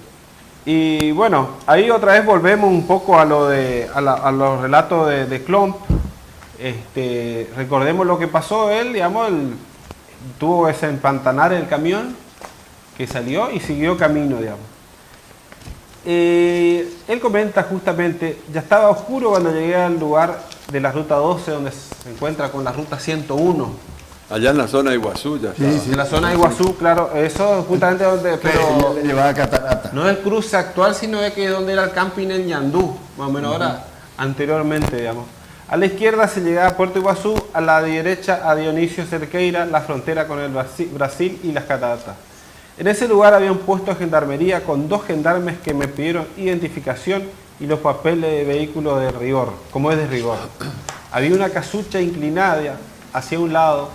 Y bueno, ahí otra vez volvemos un poco a los relatos de Klomp. Recordemos lo que pasó él, digamos, él tuvo que desempantanar el camión que salió y siguió camino, digamos. Él comenta justamente, ya estaba oscuro cuando llegué al lugar de la ruta 12 donde se encuentra con la ruta 101. Allá en la zona de Iguazú ya estaba. En la zona de Iguazú, claro, eso justamente donde, Pero pero le llevaba catarata. no es el cruce actual, sino es que es donde era el camping en Yandú, más o menos ahora, anteriormente, digamos. A la izquierda se llegaba a Puerto Iguazú, a la derecha a Dionisio Cerqueira, la frontera con el Brasil y las cataratas. En ese lugar había un puesto de gendarmería con 2 gendarmes que me pidieron identificación y los papeles de vehículo de rigor, como es de rigor. Había una casucha inclinada hacia un lado,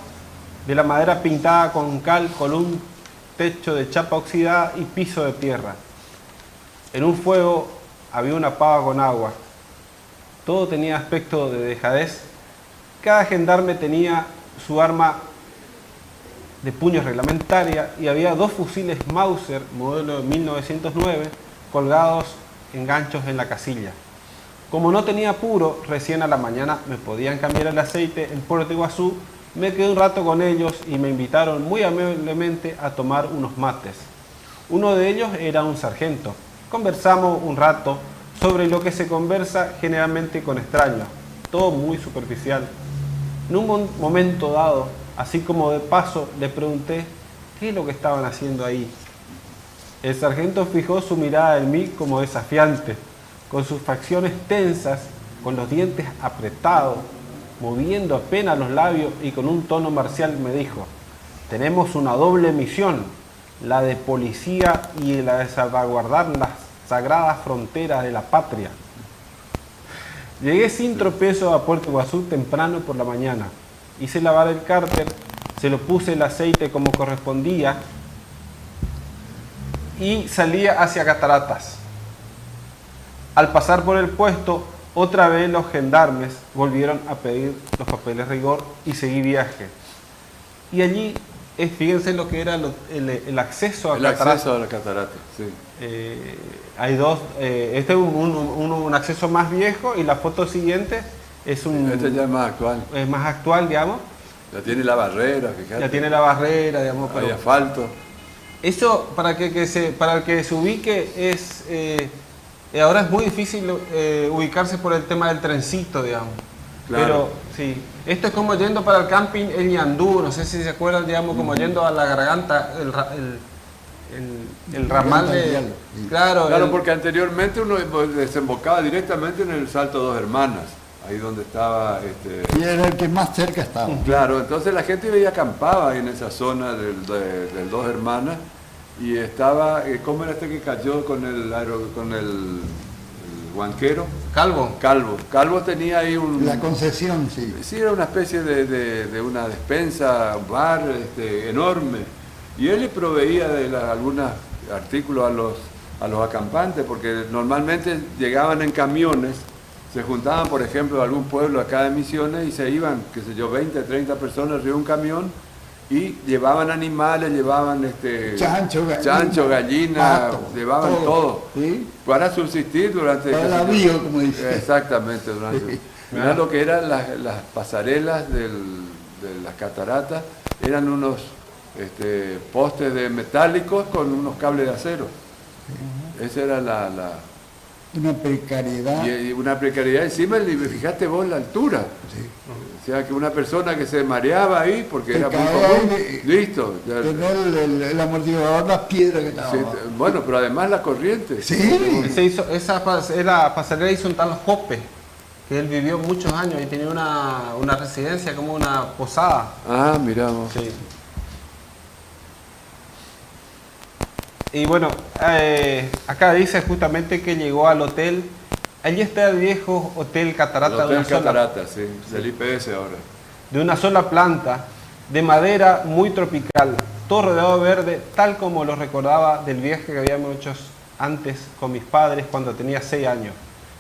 de la madera pintada con cal, con un techo de chapa oxidada y piso de tierra. En un fuego había una pava con agua. Todo tenía aspecto de dejadez. Cada gendarme tenía su arma de puño reglamentaria y había 2 fusiles Mauser, modelo de 1909, colgados en ganchos en la casilla. Como no tenía apuro, recién a la mañana me podían cambiar el aceite en Puerto Iguazú, me quedé un rato con ellos y me invitaron muy amablemente a tomar unos mates. Uno de ellos era un sargento. Conversamos un rato sobre lo que se conversa generalmente con extraños, todo muy superficial. En un momento dado, así como de paso, le pregunté qué es lo que estaban haciendo ahí. El sargento fijó su mirada en mí como desafiante, con sus facciones tensas, con los dientes apretados, moviendo apenas los labios y con un tono marcial me dijo: tenemos una doble misión, la de policía y la de salvaguardar las sagradas fronteras de la patria. Llegué sin tropiezo a Puerto Iguazú temprano por la mañana. Hice lavar el cárter, se lo puse el aceite como correspondía y salía hacia Cataratas. Al pasar por el puesto, otra vez los gendarmes volvieron a pedir los papeles de rigor y seguí viaje. Y allí, fíjense lo que era el acceso a Cataratas. El acceso a la catarata, sí. Hay 2, este es un acceso más viejo y la foto siguiente es un... Este ya es más actual. Es más actual, digamos. Ya tiene la barrera, fíjate. Ya tiene la barrera, digamos. Hay asfalto. Eso, para el que se ubique, es... ahora es muy difícil ubicarse por el tema del trencito, digamos. Claro. Pero sí, esto es como yendo para el camping El Ñandú, no sé si se acuerdan, digamos, como yendo a la garganta, el ramal de... Claro, Claro, porque anteriormente uno desembocaba directamente en el Salto Dos Hermanas, ahí donde estaba... Y era el que más cerca estaba. Claro, entonces la gente veía acampaba ahí en esa zona del Dos Hermanas y estaba, ¿cómo era este que cayó con el huanquero? Calvo tenía ahí un... La concesión, sí. Sí, era una especie de una despensa, un bar enorme. Y él le proveía de algunos artículos a los acampantes, porque normalmente llegaban en camiones, se juntaban, por ejemplo, a algún pueblo acá de Misiones y se iban, qué sé yo, 20, 30 personas arriba de un camión y llevaban animales, llevaban chancho, gallina, pato, llevaban todo ¿sí? para subsistir durante... Para la bio, como dice. Exactamente, mirá lo que eran las pasarelas de las cataratas, eran unos postes de metálicos con unos cables de acero. Esa era Una precariedad. y una precariedad encima, fíjate vos la altura. Sí. O sea, que una persona que se mareaba ahí porque Se era muy caía común. ahí, Listo. ya- Tener el amortiguador, las piedras que estaban sí, abajo. bueno, pero además la corriente. Sí. esa pasarela hizo un tal Jope, que él vivió muchos años y tenía una residencia como una posada. Ah, miramos. Sí. Y bueno, acá dice justamente que llegó al hotel. Allí está el viejo Hotel Catarata, Hotel de una sola- Catarata, sí, del IPS ahora. de una sola planta, de madera muy tropical, todo rodeado de verde, tal como lo recordaba del viaje que habíamos hecho antes con mis padres cuando tenía 6 años.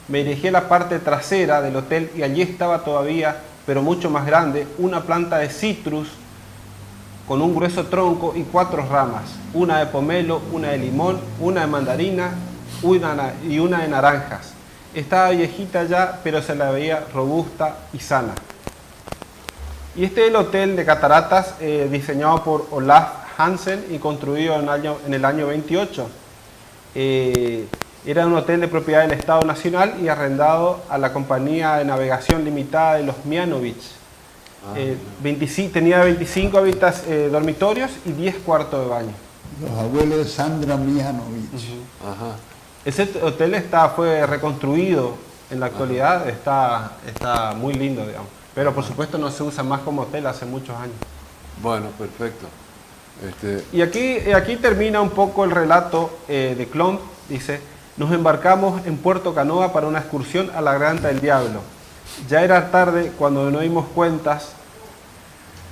Me dirigí a la parte trasera del hotel y allí estaba todavía, pero mucho más grande, una planta de citrus con un grueso tronco y 4 ramas, una de pomelo, una de limón, una de mandarina y una de naranjas. Estaba viejita ya, pero se la veía robusta y sana. Y este es el hotel de Cataratas, diseñado por Olaf Hansen y construido en el año 28. Era un hotel de propiedad del Estado Nacional y arrendado a la Compañía de Navegación Limitada de los Mianovich. Tenía 25 dormitorios y 10 cuartos de baño. Los abuelos de Sandra Mianovich. Ajá. Ese hotel fue reconstruido en la actualidad está muy lindo, digamos. Pero por supuesto no se usa más como hotel hace muchos años. Bueno, perfecto. Y aquí termina un poco el relato de Clon. Dice, nos embarcamos en Puerto Canoa para una excursión a la Garganta del Diablo. Ya era tarde cuando nos dimos cuenta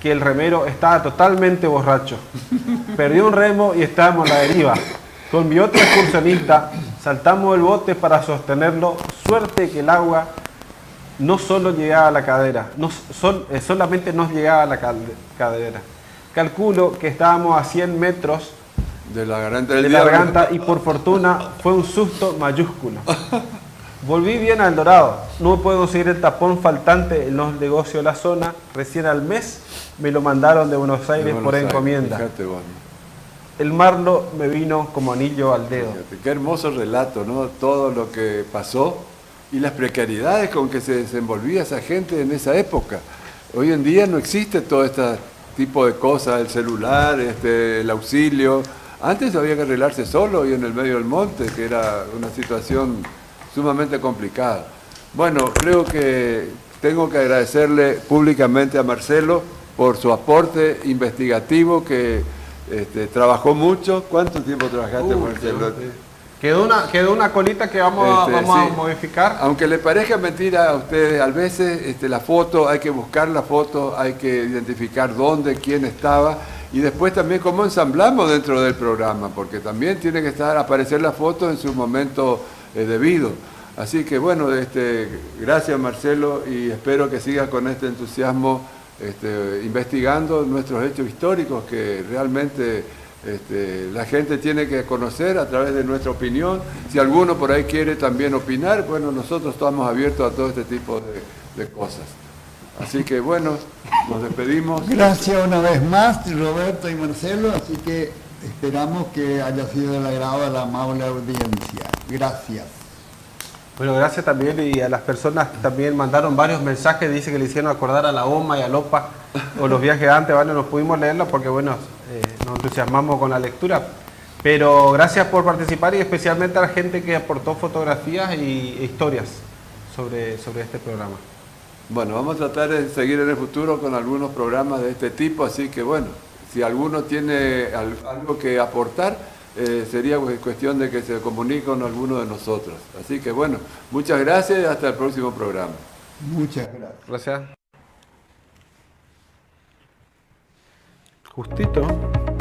que el remero estaba totalmente borracho. Perdió un remo y estábamos a la deriva. Con mi otro excursionista saltamos el bote para sostenerlo. Suerte que el agua no solo llegaba a la cadera, solamente nos llegaba a la cadera. Calculo que estábamos a 100 metros de la garganta del de la diablo. garganta y por fortuna fue un susto mayúsculo. Volví bien al Dorado. No puedo conseguir el tapón faltante en los negocios de la zona. Recién al mes me lo mandaron de Buenos Aires por encomienda. Fíjate, bueno. El marlo me vino como anillo al dedo. Fíjate, qué hermoso relato, ¿no? Todo lo que pasó y las precariedades con que se desenvolvía esa gente en esa época. Hoy en día no existe todo este tipo de cosas, el celular, el auxilio. Antes había que arreglarse solo y en el medio del monte, que era una situación sumamente complicada. Bueno, creo que tengo que agradecerle públicamente a Marcelo por su aporte investigativo, que trabajó mucho. ¿Cuánto tiempo trabajaste, Marcelo? Quedó una colita que vamos Sí. a modificar. Aunque le parezca mentira a ustedes, a veces la foto, hay que buscar la foto, hay que identificar dónde, quién estaba, y después también cómo ensamblamos dentro del programa, porque también tiene que aparecer la foto en su momento debido. Así que bueno, gracias Marcelo, y espero que sigas con este entusiasmo investigando nuestros hechos históricos, que realmente la gente tiene que conocer a través de nuestra opinión. Si alguno por ahí quiere también opinar, bueno, nosotros estamos abiertos a todo este tipo de cosas. Así que bueno, nos despedimos. Gracias una vez más, Roberto y Marcelo, así que esperamos que haya sido del agrado de la amable audiencia. Gracias. Bueno, gracias también, y a las personas que también mandaron varios mensajes, dice que le hicieron acordar a la OMA y a LOPA o los viajes de antes. Bueno, no pudimos leerlos porque bueno, nos entusiasmamos con la lectura, pero gracias por participar, y especialmente a la gente que aportó fotografías e historias sobre este programa. Bueno, vamos a tratar de seguir en el futuro con algunos programas de este tipo, así que bueno, si alguno tiene algo que aportar, sería cuestión de que se comunique con alguno de nosotros. Así que bueno, muchas gracias y hasta el próximo programa. Muchas gracias. Gracias. Justito.